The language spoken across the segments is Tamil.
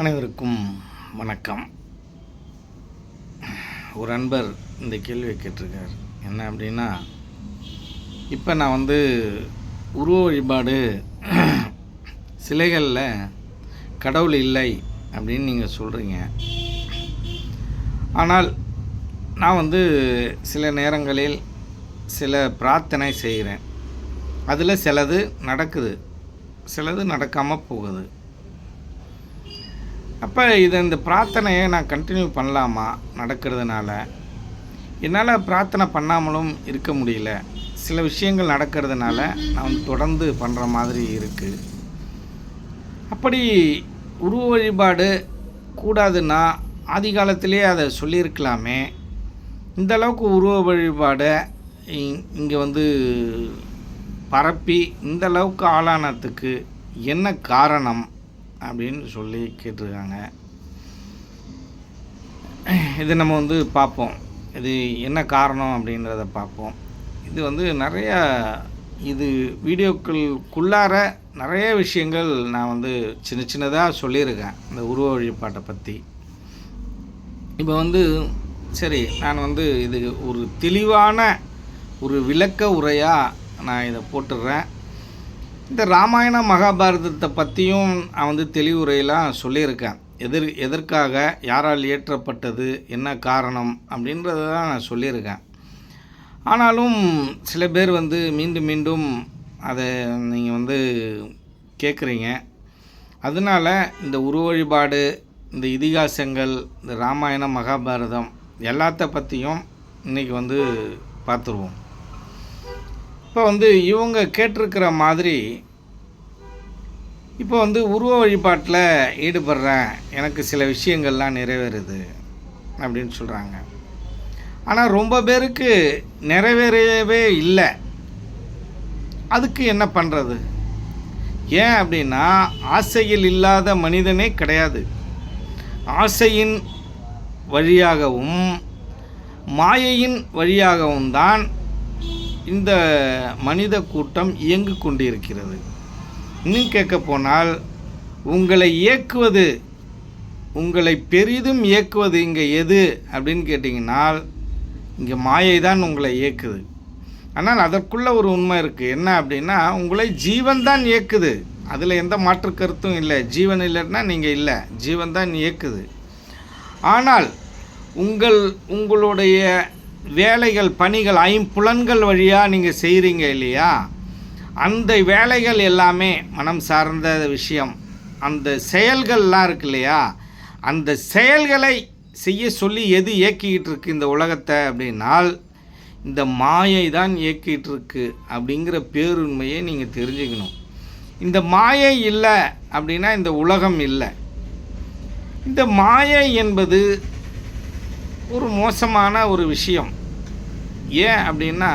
அனைவருக்கும் வணக்கம். ஒரு அன்பர் இந்த கேள்வியை கேட்டிருக்கார். என்ன அப்படின்னா, இப்போ நான் உருவ வழிபாடு சிலைகளில் கடவுள் இல்லை அப்படின்னு நீங்கள் சொல்கிறீங்க. ஆனால் நான் சில நேரங்களில் சில பிரார்த்தனை செய்கிறேன். அதில் சிலது நடக்குது, சிலது நடக்காமல் போகுது. அப்போ இந்த பிரார்த்தனையை நான் கண்டினியூ பண்ணலாமா? நடக்கிறதுனால என்னால் பிரார்த்தனை பண்ணாமலும் இருக்க முடியல. சில விஷயங்கள் நடக்கிறதுனால நான் தொடர்ந்து பண்ணுற மாதிரி இருக்குது. அப்படி உருவ வழிபாடு கூடாதுன்னா ஆதி காலத்திலே அதை சொல்லியிருக்கலாமே. இந்த அளவுக்கு உருவ வழிபாடை இங்கே பரப்பி இந்த அளவுக்கு ஆளானதுக்கு என்ன காரணம் அப்படின்னு சொல்லி கேட்டிருக்காங்க. இது நம்ம பார்ப்போம். இது என்ன காரணம் அப்படின்றத பார்ப்போம். இது நிறையா வீடியோக்களுக்குள்ளார நிறைய விஷயங்கள் நான் சின்ன சின்னதாக சொல்லியிருக்கேன் இந்த உருவ வழிபாட்டை பற்றி. இப்போ சரி, நான் இது ஒரு தெளிவான ஒரு விளக்க உரையாக நான் இதை போட்டுடுறேன். இந்த ராமாயண மகாபாரதத்தை பற்றியும் நான் தெளிவுரையெல்லாம் சொல்லியிருக்கேன். எதற்காக, யாரால் இயற்றப்பட்டது, என்ன காரணம் அப்படின்றத தான் நான் சொல்லியிருக்கேன். ஆனாலும் சில பேர் மீண்டும் மீண்டும் அதை நீங்கள் கேட்குறீங்க. அதனால் இந்த உருவ வழிபாடு, இந்த இதிகாசங்கள், இந்த ராமாயண மகாபாரதம் எல்லாத்த பற்றியும் இன்றைக்கி பார்த்துருவோம். இப்போ இவங்க கேட்டிருக்கிற மாதிரி இப்போ உருவ வழிபாட்டில் ஈடுபடுறேன், எனக்கு சில விஷயங்கள்லாம் நிறைவேறுது அப்படின்னு சொல்கிறாங்க. ஆனால் ரொம்ப பேருக்கு நிறைவேறவே இல்லை. அதுக்கு என்ன பண்ணுறது? ஏன் அப்படின்னா, ஆசையில் இல்லாத மனிதனே கிடையாது. ஆசையின் வழியாகவும் மாயையின் வழியாகவும் தான் இந்த மனித கூட்டம் இயங்கு கொண்டிருக்கிறது. இன்னும் கேட்க போனால், உங்களை இயக்குவது, உங்களை பெரிதும் இயக்குவது இங்கே எது அப்படின்னு கேட்டிங்கன்னால், இங்கே மாயை தான் உங்களை இயக்குது. ஆனால் அதற்குள்ள ஒரு உண்மை இருக்குது. என்ன அப்படின்னா, உங்களை ஜீவன் தான் இயக்குது. அதில் எந்த மாற்று கருத்தும் இல்லை. ஜீவன் இல்லைன்னா நீங்கள் இல்லை, ஜீவன் தான் இயக்குது. ஆனால் உங்களுடைய வேலைகள், பணிகள், ஐம்புலன்கள் வழியாக நீங்கள் செய்கிறீங்க இல்லையா, அந்த வேலைகள் எல்லாமே மனம் சார்ந்த விஷயம். அந்த செயல்கள்லாம் இருக்கு இல்லையா, அந்த செயல்களை செய்ய சொல்லி எது இயக்கிக்கிட்டு இருக்கு இந்த உலகத்தை அப்படின்னால், இந்த மாயை தான் இயக்கிட்டு இருக்கு அப்படிங்கிற பேருண்மையை நீங்கள் தெரிஞ்சுக்கணும். இந்த மாயை இல்லை அப்படின்னா இந்த உலகம் இல்லை. இந்த மாயை என்பது ஒரு மோசமான ஒரு விஷயம். ஏன் அப்படின்னா,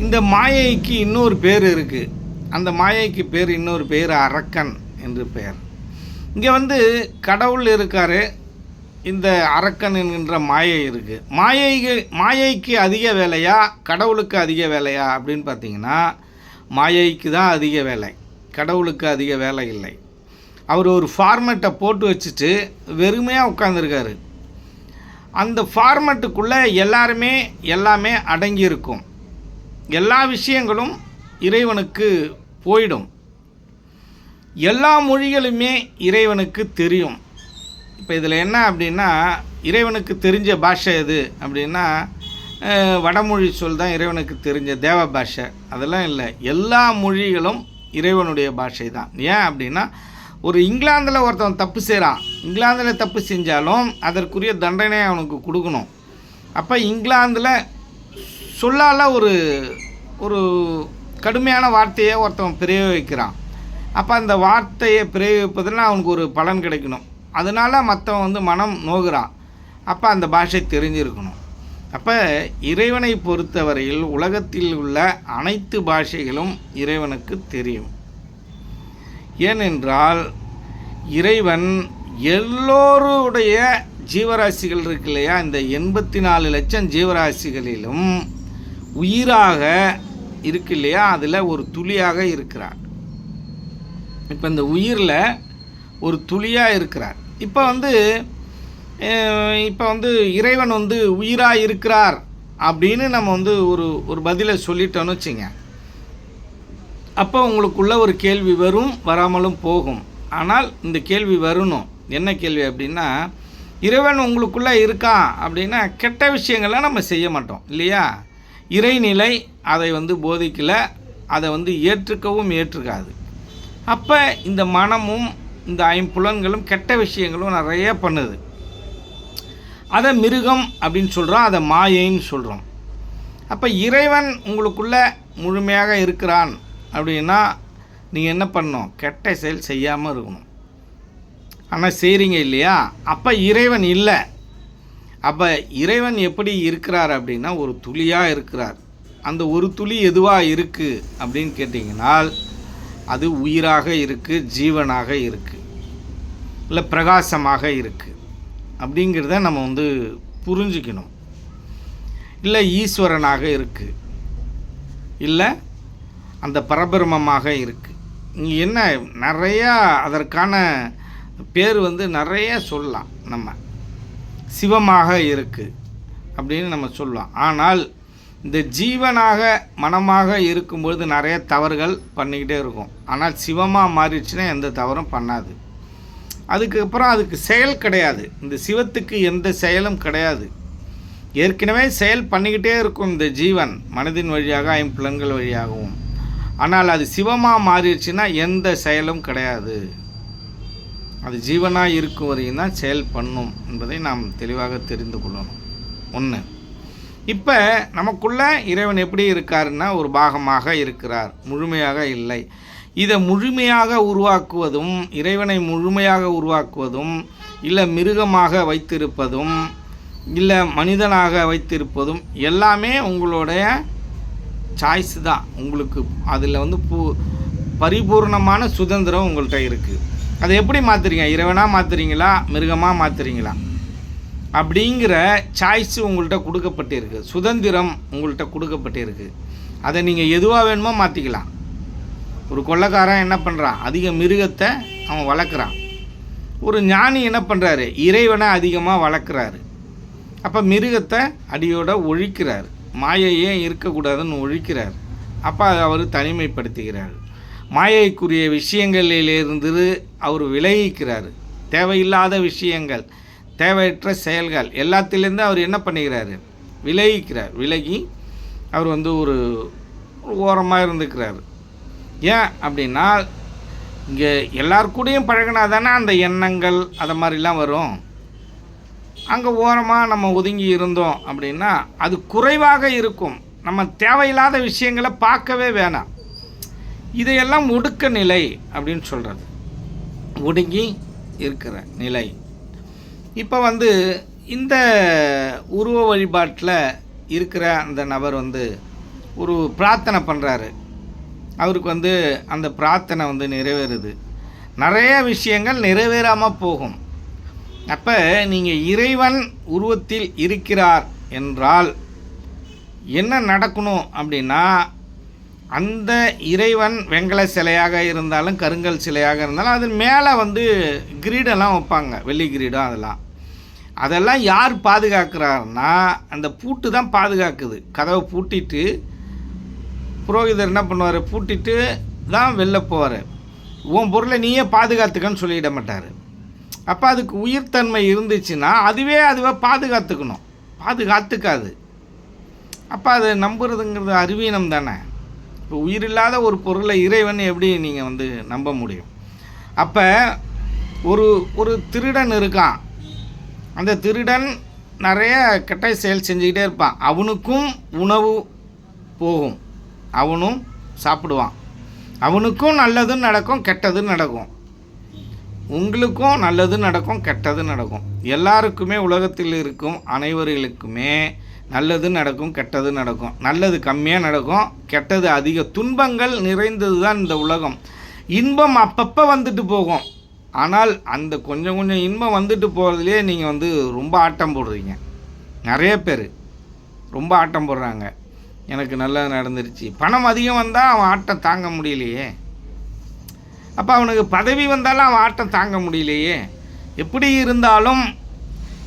இந்த மாயைக்கு இன்னொரு பேர் இருக்குது. அந்த மாயைக்கு பேர், இன்னொரு பேர் அரக்கன் என்று பெயர். இங்கே கடவுள் இருக்கார், இந்த அரக்கன் என்கின்ற மாயை இருக்குது. மாயைக்கு அதிக வேலையா, கடவுளுக்கு அதிக வேலையா அப்படின்னு பார்த்தீங்கன்னா, மாயைக்கு தான் அதிக வேலை, கடவுளுக்கு அதிக வேலை இல்லை. அவர் ஒரு ஃபார்மேட்டை போட்டு வச்சுட்டு வெறுமையாக உட்காந்துருக்காரு. அந்த ஃபார்மேட்டுக்குள்ளே எல்லாமே அடங்கியிருக்கும். எல்லா விஷயங்களும் இறைவனுக்கு போயிடும். எல்லா மொழிகளுமே இறைவனுக்கு தெரியும். இப்போ இதில் என்ன அப்படின்னா, இறைவனுக்கு தெரிஞ்ச பாஷை எது அப்படின்னா, வடமொழி சொல் தான் இறைவனுக்கு தெரிஞ்ச தேவ பாஷை. அதெல்லாம் இல்லை, எல்லா மொழிகளும் இறைவனுடைய பாஷை தான். ஏன் அப்படின்னா, ஒரு இங்கிலாந்தில் ஒருத்தன் தப்பு செய்கிறான், இங்கிலாந்தில் தப்பு செஞ்சாலும் அதற்குரிய தண்டனை அவனுக்கு கொடுக்கணும். அப்போ இங்கிலாந்தில் சொல்லால் ஒரு கடுமையான வார்த்தையை ஒருத்தன் பிரயோகிக்கிறான். அப்போ அந்த வார்த்தையை பிரயோகிப்பதில் அவனுக்கு ஒரு பலன் கிடைக்கணும். அதனால் மற்றவன் மனம் நோகுறான். அப்போ அந்த பாஷை தெரிஞ்சிருக்கணும். அப்போ இறைவனை பொறுத்தவரையில் உலகத்தில் உள்ள அனைத்து பாஷைகளும் இறைவனுக்கு தெரியும். ஏனென்றால் இறைவன் எல்லோருடைய ஜீவராசிகள் இருக்கு இல்லையா, இந்த 84 லட்சம் ஜீவராசிகளிலும் உயிராக இருக்கு இல்லையா, அதில் ஒரு துளியாக இருக்கிறார். இப்போ இந்த உயிரில் ஒரு துளியாக இருக்கிறார். இப்போ வந்து இறைவன் வந்து உயிராக இருக்கிறார் அப்படின்னு நம்ம வந்து ஒரு பதிலை சொல்லிட்டோன்னு வச்சுங்க. அப்போ உங்களுக்குள்ள ஒரு கேள்வி வரும், வராமலும் போகும். ஆனால் இந்த கேள்வி வரணும். என்ன கேள்வி அப்படின்னா, இறைவன் உங்களுக்குள்ளே இருக்கான் அப்படின்னா கெட்ட விஷயங்கள்லாம் நம்ம செய்ய மாட்டோம் இல்லையா? இறைநிலை அதை வந்து போதிக்கலை, அதை வந்து ஏற்றுக்கவும் ஏற்றுக்காது. அப்போ இந்த மனமும் இந்த ஐம்புலன்களும் கெட்ட விஷயங்களும் நிறைய பண்ணுது. அதை மிருகம் அப்படின்னு சொல்கிறோம், அதை மாயைன்னு சொல்கிறோம். அப்போ இறைவன் உங்களுக்குள்ளே முழுமையாக இருக்கிறான் அப்படின்னா நீங்கள் என்ன பண்ணணும்? கெட்ட செயல் செய்யாமல் இருக்கணும். ஆனால் செய்கிறீங்க இல்லையா? அப்போ இறைவன் இல்லை. அப்போ இறைவன் எப்படி இருக்கிறார் அப்படின்னா ஒரு துளியாக இருக்கிறார். அந்த ஒரு துளி எதுவாக இருக்குது அப்படின்னு கேட்டிங்கனால் அது உயிராக இருக்குது, ஜீவனாக இருக்குது, இல்லை பிரகாசமாக இருக்குது அப்படிங்கிறத நம்ம வந்து புரிஞ்சுக்கணும். இல்லை ஈஸ்வரனாக இருக்குது, இல்லை அந்த பரபிரமமாக இருக்குது. இங்கே என்ன நிறையா அதற்கான பேர் வந்து நிறைய சொல்லலாம். நம்ம சிவமாக இருக்குது அப்படின்னு நம்ம சொல்லலாம். ஆனால் இந்த ஜீவனாக மனமாக இருக்கும்பொழுது நிறைய தவறுகள் பண்ணிக்கிட்டே இருக்கும். ஆனால் சிவமாக மாறிடுச்சுன்னா எந்த தவறும் பண்ணாது. அதுக்கப்புறம் அதுக்கு செயல் கிடையாது. இந்த சிவத்துக்கு எந்த செயலும் கிடையாது. ஏற்கனவே செயல் பண்ணிக்கிட்டே இருக்கும் இந்த ஜீவன், மனதின் வழியாக ஐம்புலன்கள் வழியாகவும். ஆனால் அது சிவமாக மாறிடுச்சுன்னா எந்த செயலும் கிடையாது. அது ஜீவனாக இருக்கும் வரையும் தான் செயல் பண்ணும் என்பதை நாம் தெளிவாக தெரிந்து கொள்ளணும். ஒன்று. இப்போ நமக்குள்ள இறைவன் எப்படி இருக்காருன்னா ஒரு பாகமாக இருக்கிறார், முழுமையாக இல்லை. இதை முழுமையாக உருவாக்குவதும், இறைவனை முழுமையாக உருவாக்குவதும், இல்லை மிருகமாக வைத்திருப்பதும், இல்லை மனிதனாக வைத்திருப்பதும் எல்லாமே உங்களுடைய சாய்ஸ் தான். உங்களுக்கு அதில் வந்து பரிபூர்ணமான சுதந்திரம் உங்கள்கிட்ட இருக்குது. அதை எப்படி மாற்றுறீங்க? இறைவனாக மாற்றுறீங்களா, மிருகமாக மாற்றுறீங்களா அப்படிங்கிற சாய்ஸு உங்கள்கிட்ட கொடுக்கப்பட்டிருக்கு. சுதந்திரம் உங்கள்கிட்ட கொடுக்கப்பட்டிருக்கு. அதை நீங்கள் எதுவாக வேணுமோ மாற்றிக்கலாம். ஒரு கொள்ளைக்காரன் என்ன பண்ணுறான்? அதிக மிருகத்தை அவன் வளர்க்குறான். ஒரு ஞானி என்ன பண்ணுறாரு? இறைவனை அதிகமாக வளர்க்குறாரு. அப்போ மிருகத்தை அடியோடு ஒழிக்கிறார். மாயையே இருக்கக்கூடாதுன்னு ஒழிக்கிறார். அப்போ அதை அவர் தனிமைப்படுத்துகிறார். மாயைக்குரிய விஷயங்களிலிருந்து அவர் விலகிக்கிறார். தேவையில்லாத விஷயங்கள், தேவையற்ற செயல்கள் எல்லாத்திலேருந்து அவர் என்ன பண்ணுகிறார்? விலகிக்கிறார். விலகி அவர் வந்து ஒரு ஓரமாக இருந்துக்கிறார். ஏன் அப்படின்னா இங்கே எல்லாருக்கூடையும் பழகினா தானே அந்த எண்ணங்கள் அதை மாதிரிலாம் வரும். அங்கே ஓரமாக நம்ம ஒதுங்கி இருந்தோம் அப்படின்னா அது குறைவாக இருக்கும். நம்ம தேவையில்லாத விஷயங்களை பார்க்கவே வேணாம். இதையெல்லாம் ஒடுக்க நிலை அப்படின்னு சொல்கிறது, ஒடுங்கி இருக்கிற நிலை. இப்போ வந்து இந்த உருவ வழிபாட்டில் இருக்கிற அந்த நபர் வந்து ஒரு பிரார்த்தனை பண்ணுறாரு. அவருக்கு வந்து அந்த பிரார்த்தனை வந்து நிறைவேறுது. நிறைய விஷயங்கள் நிறைவேறாமல் போகும். அப்போ நீங்கள் இறைவன் உருவத்தில் இருக்கிறார் என்றால் என்ன நடக்கணும் அப்படின்னா, அந்த இறைவன் வெங்கல சிலையாக இருந்தாலும் கருங்கல் சிலையாக இருந்தாலும் அது மேலே வந்து கிரீடெல்லாம் வைப்பாங்க, வெள்ளி கிரீடம். அதெல்லாம் யார் பாதுகாக்கிறாருன்னா அந்த பூட்டு தான் பாதுகாக்குது. கதவை பூட்டிட்டு புரோகிதர் என்ன பண்ணுவார்? பூட்டிட்டு தான் வெளில போவார். உன் பொருளை நீயே பாதுகாத்துக்கன்னு சொல்லிட மாட்டார். அப்போ அதுக்கு உயிர்த்தன்மை இருந்துச்சுன்னா அதுவே பாதுகாத்துக்கணும். பாதுகாத்துக்காது. அப்போ அதை நம்புறதுங்கிறது அறிவீனம் தானே. இப்போ உயிரில்லாத ஒரு பொருளை இறைவன் எப்படி நீங்கள் வந்து நம்ப முடியும்? அப்போ ஒரு திருடன் இருக்கான். அந்த திருடன் நிறைய கெட்ட செயல் செஞ்சுக்கிட்டே இருப்பான். அவனுக்கும் உணவு போகும், அவனும் சாப்பிடுவான். அவனுக்கும் நல்லதும் நடக்கும், கெட்டதும் நடக்கும். உங்களுக்கும் நல்லது நடக்கும், கெட்டது நடக்கும். எல்லாருக்குமே உலகத்தில் இருக்கும் அனைவர்களுக்குமே நல்லது நடக்கும், கெட்டது நடக்கும். நல்லது கம்மியாக நடக்கும், கெட்டது அதிக. துன்பங்கள் நிறைந்தது தான் இந்த உலகம். இன்பம் அப்பப்போ வந்துட்டு போகும். ஆனால் அந்த கொஞ்சம் கொஞ்சம் இன்பம் வந்துட்டு போகிறதுலே நீங்கள் வந்து ரொம்ப ஆட்டம் போடுறீங்க. நிறைய பேர் ரொம்ப ஆட்டம் போடுறாங்க. எனக்கு நல்லது நடந்துருச்சு. பணம் அதிகம் வந்தால் அவன் ஆட்டம் தாங்க முடியலையே. அப்போ அவனுக்கு பதவி வந்தாலும் அவன் ஆட்டம் தாங்க முடியலையே. எப்படி இருந்தாலும்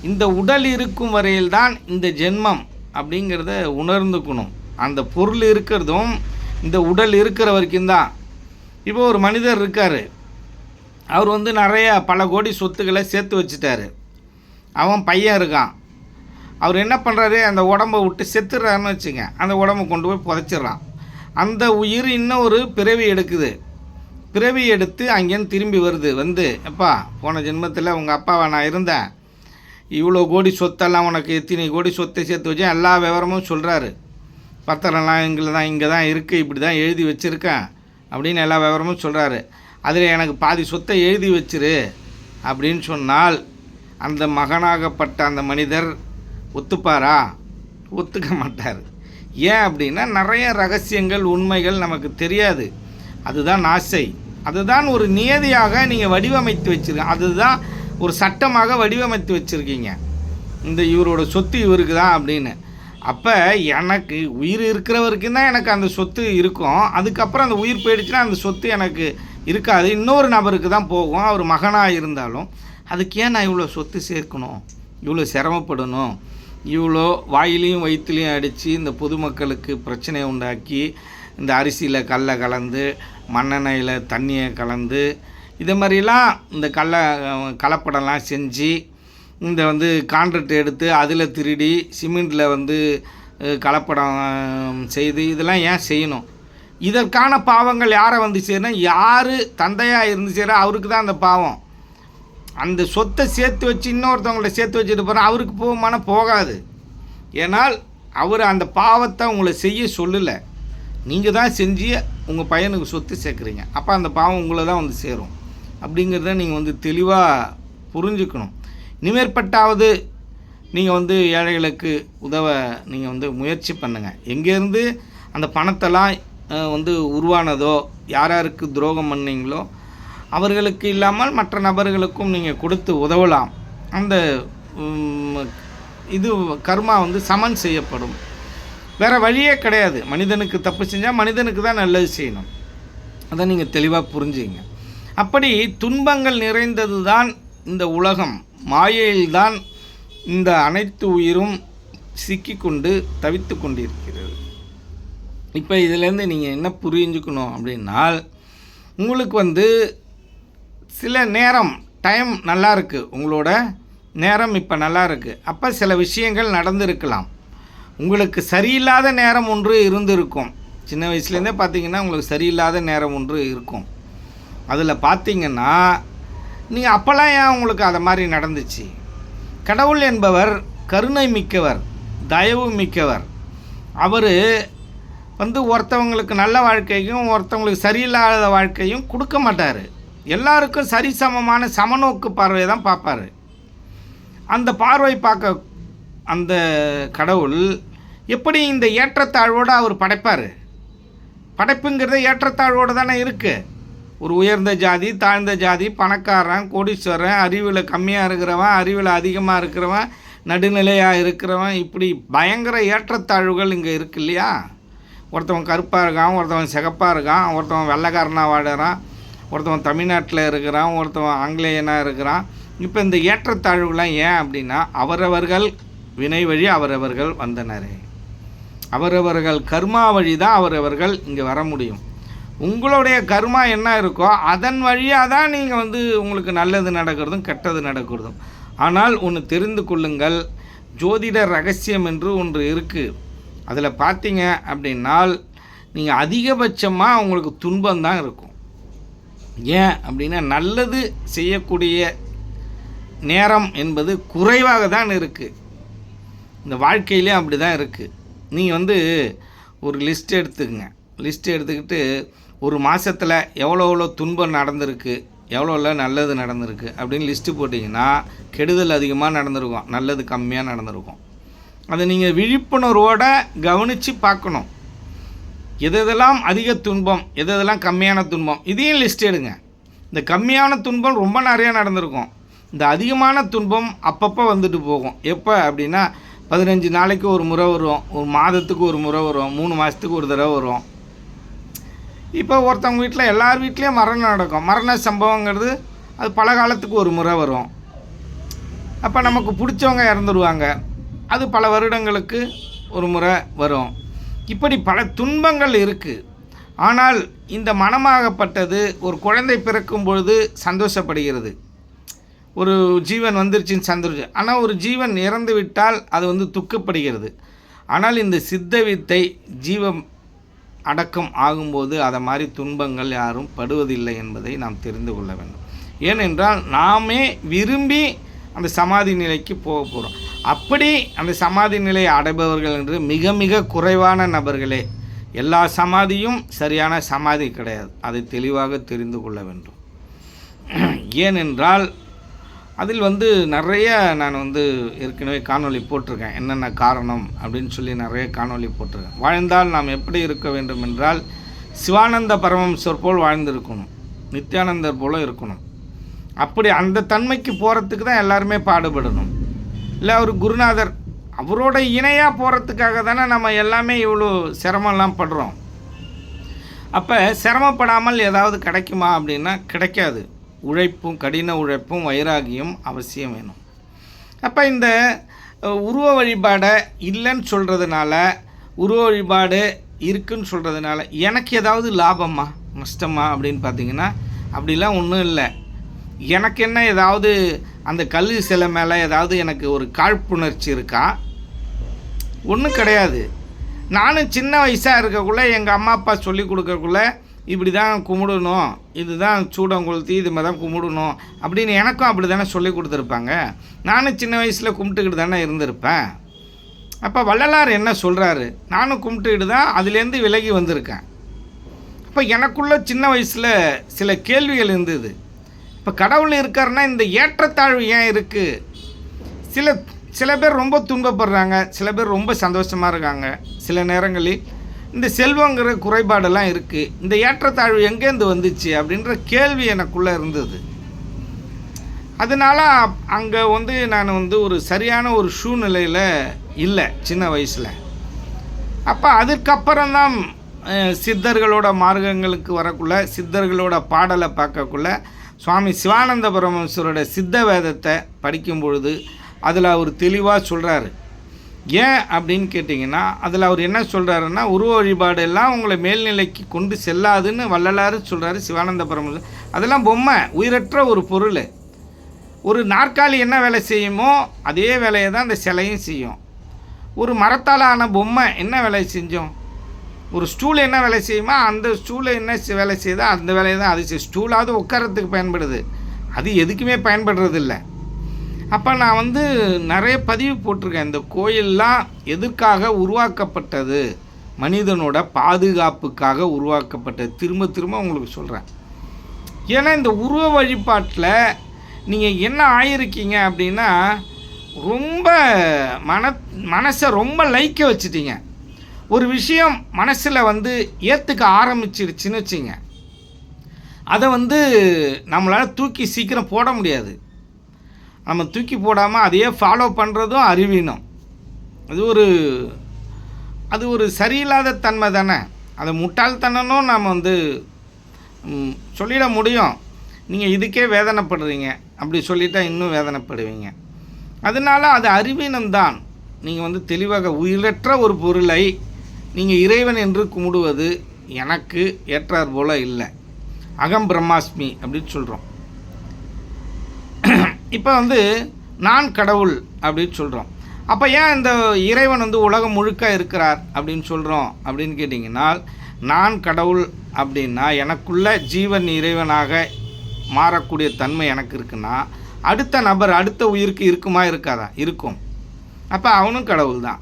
இந்த உடல் இருக்கும் வரையில்தான் இந்த ஜென்மம் அப்படிங்கிறத உணர்ந்துக்கணும். அந்த பொருள் இருக்கிறதும் இந்த உடல் இருக்கிற வரைக்கும் தான். இப்போ ஒரு மனிதர் இருக்கார், அவர் நிறைய பல கோடி சொத்துக்களை சேர்த்து வச்சுட்டாரு. அவன் பையன் இருக்கான், அவர் என்ன பண்ணுறாரு, அந்த உடம்பை விட்டு செத்துடுறாருன்னு வச்சுங்க. அந்த உடம்பை கொண்டு போய் புதைச்சிட்றான். அந்த உயிர் இன்னும் ஒரு பிறவி எடுக்குது. பிறவி எடுத்து அங்கேருந்து திரும்பி வருது. எப்பா, போன ஜென்மத்தில் உங்கள் அப்பாவை நான் இருந்தேன், இவ்வளோ கோடி சொத்தெல்லாம் உனக்கு எத்தனை கோடி சொத்தை சேர்த்து வச்சேன், எல்லா விவரமும் சொல்கிறாரு. பத்திரம்லாம் இங்கே தான் இருக்குது, இப்படி தான் எழுதி வச்சுருக்கேன் அப்படின்னு எல்லா விவரமும் சொல்கிறாரு. அதில் எனக்கு பாதி சொத்தை எழுதி வச்சிரு அப்படின்னு சொன்னால் அந்த மகனாகப்பட்ட அந்த மனிதர் ஒத்துப்பாரா? ஒத்துக்க மாட்டார். ஏன் அப்படின்னா நிறைய ரகசியங்கள் உண்மைகள் நமக்கு தெரியாது. அதுதான் ஆசை. அதுதான் ஒரு நியதியாக நீங்கள் வடிவமைத்து வச்சுருக்கீங்க. அதுதான் ஒரு சட்டமாக வடிவமைத்து வச்சுருக்கீங்க. இந்த இவரோட சொத்து இவருக்கு தான் அப்படின்னு. அப்போ எனக்கு உயிர் இருக்கிற வரைக்கும் தான் எனக்கு அந்த சொத்து இருக்கும். அதுக்கப்புறம் அந்த உயிர் போயிடுச்சுன்னா அந்த சொத்து எனக்கு இருக்காது, இன்னொரு நபருக்கு தான் போகும். அவர் மகனாக இருந்தாலும் அதுக்கு ஏன் நான் இவ்வளோ சொத்து சேர்க்கணும், இவ்வளோ சிரமப்படணும், இவ்வளோ வாயிலையும் வயிற்றுலையும் அடித்து இந்த பொதுமக்களுக்கு பிரச்சனையை உண்டாக்கி இந்த அரிசியில் கல்லை கலந்து மண்ணெண்ணெயில் தண்ணியை கலந்து இதை மாதிரிலாம் இந்த கலப்படம்லாம் செஞ்சு இந்த கான்ட்ராக்ட் எடுத்து அதில் திருடி சிமெண்டில் கலப்படம் செய்து இதெல்லாம் ஏன் செய்யணும்? இதற்கான பாவங்கள் யாரை சேரணும்? யார் தந்தையாக இருந்து சேர அவருக்கு தான் அந்த பாவம். அந்த சொத்தை சேர்த்து வச்சு இன்னொருத்தவங்கள்ட்ட சேர்த்து வச்சுட்டு போகிறோம், அவருக்கு போகுமானா போகாது. ஏன்னால் அவர் அந்த பாவத்தை உங்களை செய்ய சொல்லலை, நீங்கள் தான் செஞ்சு உங்கள் பையனுக்கு சொத்து சேர்க்குறீங்க. அப்போ அந்த பாவம் உங்களை தான் சேரும். அப்படிங்கிறத நீங்கள் தெளிவாக புரிஞ்சுக்கணும். இனிமேற்பட்டாவது நீங்கள் ஏழைகளுக்கு உதவ நீங்கள் முயற்சி பண்ணுங்கள். எங்கேருந்து அந்த பணத்தெல்லாம் உருவானதோ, யாருக்கு துரோகம் பண்ணீங்களோ அவர்களுக்கு இல்லாமல் மற்ற நபர்களுக்கும் நீங்கள் கொடுத்து உதவலாம். அந்த இது கர்மா சமன் செய்யப்படும். வேறு வழியே கிடையாது. மனிதனுக்கு தப்பு செஞ்சால் மனிதனுக்கு தான் நல்லது செய்யணும். அதை நீங்கள் தெளிவாக புரிஞ்சுங்க. அப்படி துன்பங்கள் நிறைந்தது தான் இந்த உலகம். மாயையில்தான் இந்த அனைத்து உயிரும் சிக்கிக்கொண்டு தவித்து கொண்டிருக்கிறது. இப்போ இதிலேருந்து நீங்கள் என்ன புரிஞ்சுக்கணும் அப்படின்னால், உங்களுக்கு சில நேரம் டைம் நல்லா இருக்குது, உங்களோட நேரம் இப்போ நல்லா இருக்குது. அப்போ சில விஷயங்கள் நடந்திருக்கலாம். உங்களுக்கு சரியில்லாத நேரம் ஒன்று இருந்திருக்கும். சின்ன வயசுலேருந்தே பார்த்தீங்கன்னா உங்களுக்கு சரியில்லாத நேரம் ஒன்று இருக்கும். அதில் பார்த்தீங்கன்னா நீங்கள் அப்போல்லாம் ஏன் உங்களுக்கு அதை மாதிரி நடந்துச்சு? கடவுள் என்பவர் கருணை மிக்கவர், தயவு மிக்கவர். அவர் ஒருத்தவங்களுக்கு நல்ல வாழ்க்கையும் ஒருத்தவங்களுக்கு சரியில்லாத வாழ்க்கையும் கொடுக்க மாட்டார். எல்லாருக்கும் சரிசமமான சமநோக்கு பார்வையை தான் பார்ப்பார். அந்த பார்வை பார்க்க அந்த கடவுள் எப்படி இந்த ஏற்றத்தாழ்வோடு அவர் படைப்பார்? படைப்புங்கிறத ஏற்றத்தாழ்வோடு தானே இருக்குது. ஒரு உயர்ந்த ஜாதி, தாழ்ந்த ஜாதி, பணக்காரன், கோடீஸ்வரன், அறிவில் கம்மியாக இருக்கிறவன், அறிவில் அதிகமாக இருக்கிறவன், நடுநிலையாக இருக்கிறவன், இப்படி பயங்கர ஏற்றத்தாழ்வுகள் இங்கே இருக்கு இல்லையா? ஒருத்தவன் கருப்பாக இருக்கான், ஒருத்தவன் சிகப்பாக இருக்கான், ஒருத்தவன் வெள்ளைக்காரனாக வாடுறான், ஒருத்தவன் தமிழ்நாட்டில் இருக்கிறான், ஒருத்தவன் ஆங்கிலேயனாக இருக்கிறான். இப்போ இந்த ஏற்றத்தாழ்வுகள்லாம் ஏன் அப்படின்னா, அவரவர்கள் வினை வழி அவரவர்கள் வந்தனரே. அவரவர்கள் கர்மா வழி தான் அவரவர்கள் இங்கே வர முடியும். உங்களுடைய கர்மா என்ன இருக்கோ அதன் வழியாக தான் நீங்கள் உங்களுக்கு நல்லது நடக்கிறதும் கெட்டது நடக்கிறதும். ஆனால் ஒன்று தெரிந்து கொள்ளுங்கள், ஜோதிட ரகசியம் என்று ஒன்று இருக்குது. அதில் பார்த்தீங்க அப்படின்னால் நீங்கள் அதிகபட்சமாக உங்களுக்கு துன்பம் தான் இருக்கும். ஏன் அப்படின்னா, நல்லது செய்யக்கூடிய நேரம் என்பது குறைவாக தான் இருக்குது. இந்த வாழ்க்கையிலே அப்படி தான் இருக்குது. நீங்கள் ஒரு லிஸ்ட் எடுத்துக்கங்க. லிஸ்ட் எடுத்துக்கிட்டு ஒரு மாதத்தில் எவ்வளோ துன்பம் நடந்திருக்கு, எவ்வளோ நல்லது நடந்திருக்கு அப்படின்னு லிஸ்ட்டு போட்டிங்கன்னா கெடுதல் அதிகமாக நடந்திருக்கும், நல்லது கம்மியாக நடந்திருக்கும். அதை நீங்கள் விழிப்புணர்வோடு கவனித்து பார்க்கணும். எதெல்லாம் அதிக துன்பம், எதெல்லாம் கம்மியான துன்பம், இதையும் லிஸ்ட் எடுங்க. இந்த கம்மியான துன்பம் ரொம்ப நிறையா நடந்திருக்கும். இந்த அதிகமான துன்பம் அப்பப்போ வந்துட்டு போகும். எப்போ அப்படின்னா 15 நாளைக்கு ஒரு முறை வரும், ஒரு மாதத்துக்கு ஒரு முறை வரும், 3 மாதத்துக்கு ஒரு தடவை வரும். இப்போ ஒருத்தவங்க வீட்டில் எல்லார் வீட்லேயும் மரணம் நடக்கும். மரண சம்பவங்கிறது அது பல காலத்துக்கு ஒரு முறை வரும். அப்போ நமக்கு பிடிச்சவங்க இறந்துடுவாங்க, அது பல வருடங்களுக்கு ஒரு முறை வரும். இப்படி பல துன்பங்கள் இருக்குது. ஆனால் இந்த மனமாகப்பட்டது ஒரு குழந்தை பிறக்கும் பொழுது சந்தோஷப்படுகிறது, ஒரு ஜீவன் வந்துருச்சுன்னு சந்தோஷம். ஆனால் ஒரு ஜீவன் இறந்து விட்டால் அது துக்கப்படுகிறது. ஆனால் இந்த சித்த வித்தை ஜீவம் அடக்கம் ஆகும்போது அதை மாதிரி துன்பங்கள் யாரும் படுவதில்லை என்பதை நாம் தெரிந்து கொள்ள வேண்டும். ஏனென்றால் நாமே விரும்பி அந்த சமாதி நிலைக்கு போக போகிறோம். அப்படி அந்த சமாதி நிலையை அடைபவர்கள் என்று மிக மிக குறைவான நபர்களே. எல்லா சமாதியும் சரியான சமாதி கிடையாது, அதை தெளிவாக தெரிந்து கொள்ள வேண்டும். ஏனென்றால் அதில் நிறைய நான் ஏற்கனவே காணொளி போட்டிருக்கேன், என்னென்ன காரணம் அப்படின்னு சொல்லி நிறைய காணொளி போட்டிருக்கேன். வாழ்ந்தால் நாம் எப்படி இருக்க வேண்டும் என்றால் சிவானந்த பரமஹம்சர் போல் வாழ்ந்திருக்கணும், நித்யானந்தர் போல இருக்கணும். அப்படி அந்த தன்மைக்கு போகிறதுக்கு தான் எல்லாருமே பாடுபடணும். இல்லை அவர் குருநாதர் அவரோட இணையாக போகிறதுக்காக தானே நம்ம எல்லாமே இவ்வளோ சிரமம்லாம் படுறோம். அப்போ சிரமப்படாமல் ஏதாவது கிடைக்குமா அப்படின்னா கிடைக்காது. உழைப்பும் கடின உழைப்பும் வைராகியம் அவசியம் வேணும். அப்போ இந்த உருவ வழிபாடை இல்லைன்னு சொல்கிறதுனால, உருவ வழிபாடு இருக்குன்னு சொல்கிறதுனால எனக்கு ஏதாவது லாபமா நஷ்டமா அப்படின்னு பார்த்தீங்கன்னா அப்படிலாம் ஒன்றும் இல்லை. எனக்கு என்ன ஏதாவது அந்த கல் சிலை மேலே ஏதாவது எனக்கு ஒரு காழ்ப்புணர்ச்சி இருக்கா? ஒன்றும் கிடையாது. நானும் சின்ன வயசாக இருக்கக்குள்ளே எங்கள் அம்மா அப்பா சொல்லி கொடுக்கக்குள்ளே இப்படி தான் கும்பிடணும், இதுதான் சூடம் கொளுத்தி இது மாதிரி தான் கும்பிடணும் அப்படின்னு எனக்கும் அப்படி தானே சொல்லி கொடுத்துருப்பாங்க. நானும் சின்ன வயசில் கும்பிட்டுக்கிட்டு தானே இருந்திருப்பேன். அப்போ வள்ளலார் என்ன சொல்கிறாரு, நானும் கும்பிட்டுக்கிட்டு தான் அதுலேருந்து விலகி வந்திருக்கேன். அப்போ எனக்குள்ளே சின்ன வயசில் சில கேள்விகள் இருந்தது. இப்போ கடவுள் இருக்காருன்னா இந்த ஏற்றத்தாழ்வு ஏன் இருக்குது? சில பேர் ரொம்ப துன்பப்படுறாங்க, சில பேர் ரொம்ப சந்தோஷமாக இருக்காங்க. சில நேரங்களில் இந்த செல்வங்கிற குறைபாடெல்லாம் இருக்குது. இந்த ஏற்றத்தாழ்வு எங்கேருந்து வந்துச்சு அப்படின்ற கேள்வி எனக்குள்ளே இருந்தது. அதனால் அங்கே நான் ஒரு சரியான ஒரு சூழ்நிலையில் இல்லை சின்ன வயசில். அப்போ அதுக்கப்புறம்தான் சித்தர்களோட மார்க்கங்களுக்கு வரக்குள்ள, சித்தர்களோட பாடலை பார்க்கக்குள்ள, சுவாமி சிவானந்த பரமஹம்சரோட சித்த வேதத்தை படிக்கும் பொழுது அதில் அவர் தெளிவாக சொல்கிறாரு. ஏன் அப்படின்னு கேட்டிங்கன்னா அதில் அவர் என்ன சொல்கிறாருன்னா, உருவ வழிபாடு எல்லாம் உங்களை மேல்நிலைக்கு கொண்டு செல்லாதுன்னு வள்ளலாறு சொல்கிறாரு. சிவானந்த பரமஹம்சர் அதெல்லாம் பொம்மை, உயிரற்ற ஒரு பொருள். ஒரு நாற்காலி என்ன வேலை செய்யுமோ அதே வேலையை தான் அந்த சிலையும் செய்யும். ஒரு மரத்தால் ஆன பொம்மை என்ன வேலை செஞ்சோம்? ஒரு ஸ்டூல் என்ன வேலை செய்யுமா அந்த ஸ்டூலை என்ன வேலை செய்யுதோ அந்த வேலையை தான் அது செய்யும். ஸ்டூலாவது உட்காரத்துக்கு பயன்படுது, அது எதுக்குமே பயன்படுறதில்லை. அப்போ நான் நிறைய பதிவு போட்டிருக்கேன். இந்த கோயிலெலாம் எதற்காக உருவாக்கப்பட்டது? மனிதனோட பாதுகாப்புக்காக உருவாக்கப்பட்டது. திரும்ப திரும்ப உங்களுக்கு சொல்கிறேன். ஏன்னா இந்த உருவ வழிபாட்டில் நீங்கள் என்ன ஆயிருக்கீங்க அப்படின்னா, ரொம்ப மனசை ரொம்ப லைக்க வச்சுட்டீங்க. ஒரு விஷயம் மனசில் ஏற்றுக்க ஆரம்பிச்சிருச்சுன்னு வச்சிங்க, அதை நம்மளால் தூக்கி சீக்கிரம் போட முடியாது. நம்ம தூக்கி போடாமல் அதையே ஃபாலோ பண்ணுறதும் அறிவீனம். அது ஒரு சரியில்லாத தன்மை தானே. அதை முட்டாள்தனனும் நாம் சொல்லிட முடியும். நீங்கள் இதுக்கே வேதனைப்படுறீங்க, அப்படி சொல்லிட்டா இன்னும் வேதனைப்படுவீங்க. அதனால் அது அறிவீனம்தான். நீங்கள் தெளிவாக உயிரற்ற ஒரு பொருளை நீங்கள் இறைவன் என்று கும்பிடுவது எனக்கு ஏற்றார் போல் இல்லை. அகம் பிரம்மாஸ்மி அப்படின்னு சொல்கிறோம். இப்போ நான் கடவுள் அப்படின்னு சொல்கிறோம். அப்போ ஏன் இந்த இறைவன் உலகம் முழுக்க இருக்கிறார் அப்படின்னு சொல்கிறோம் அப்படின்னு கேட்டிங்கன்னா, நான் கடவுள் அப்படின்னா எனக்குள்ள ஜீவன் இறைவனாக மாறக்கூடிய தன்மை எனக்கு இருக்குன்னா, அடுத்த நபர் அடுத்த உயிருக்கு இருக்குமா இருக்காதா? இருக்கும். அப்போ அவனும் கடவுள் தான்.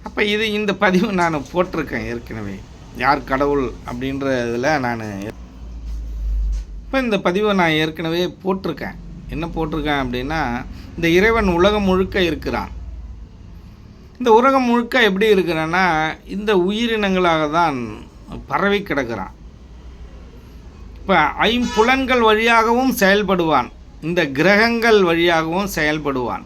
அப்போ இந்த பதிவு நான் போட்டிருக்கேன் ஏற்கனவே, யார் கடவுள் அப்படின்ற இதில் இப்போ இந்த பதிவை நான் ஏற்கனவே போட்டிருக்கேன். என்ன போட்டிருக்கேன் அப்படின்னா, இந்த இறைவன் உலகம் முழுக்க இருக்கிறான். இந்த உலகம் முழுக்க எப்படி இருக்கிறான்னா, இந்த உயிரினங்களாக தான் பரவி கிடக்கிறான். இப்போ ஐம்புலன்கள் வழியாகவும் செயல்படுவான், இந்த கிரகங்கள் வழியாகவும் செயல்படுவான்.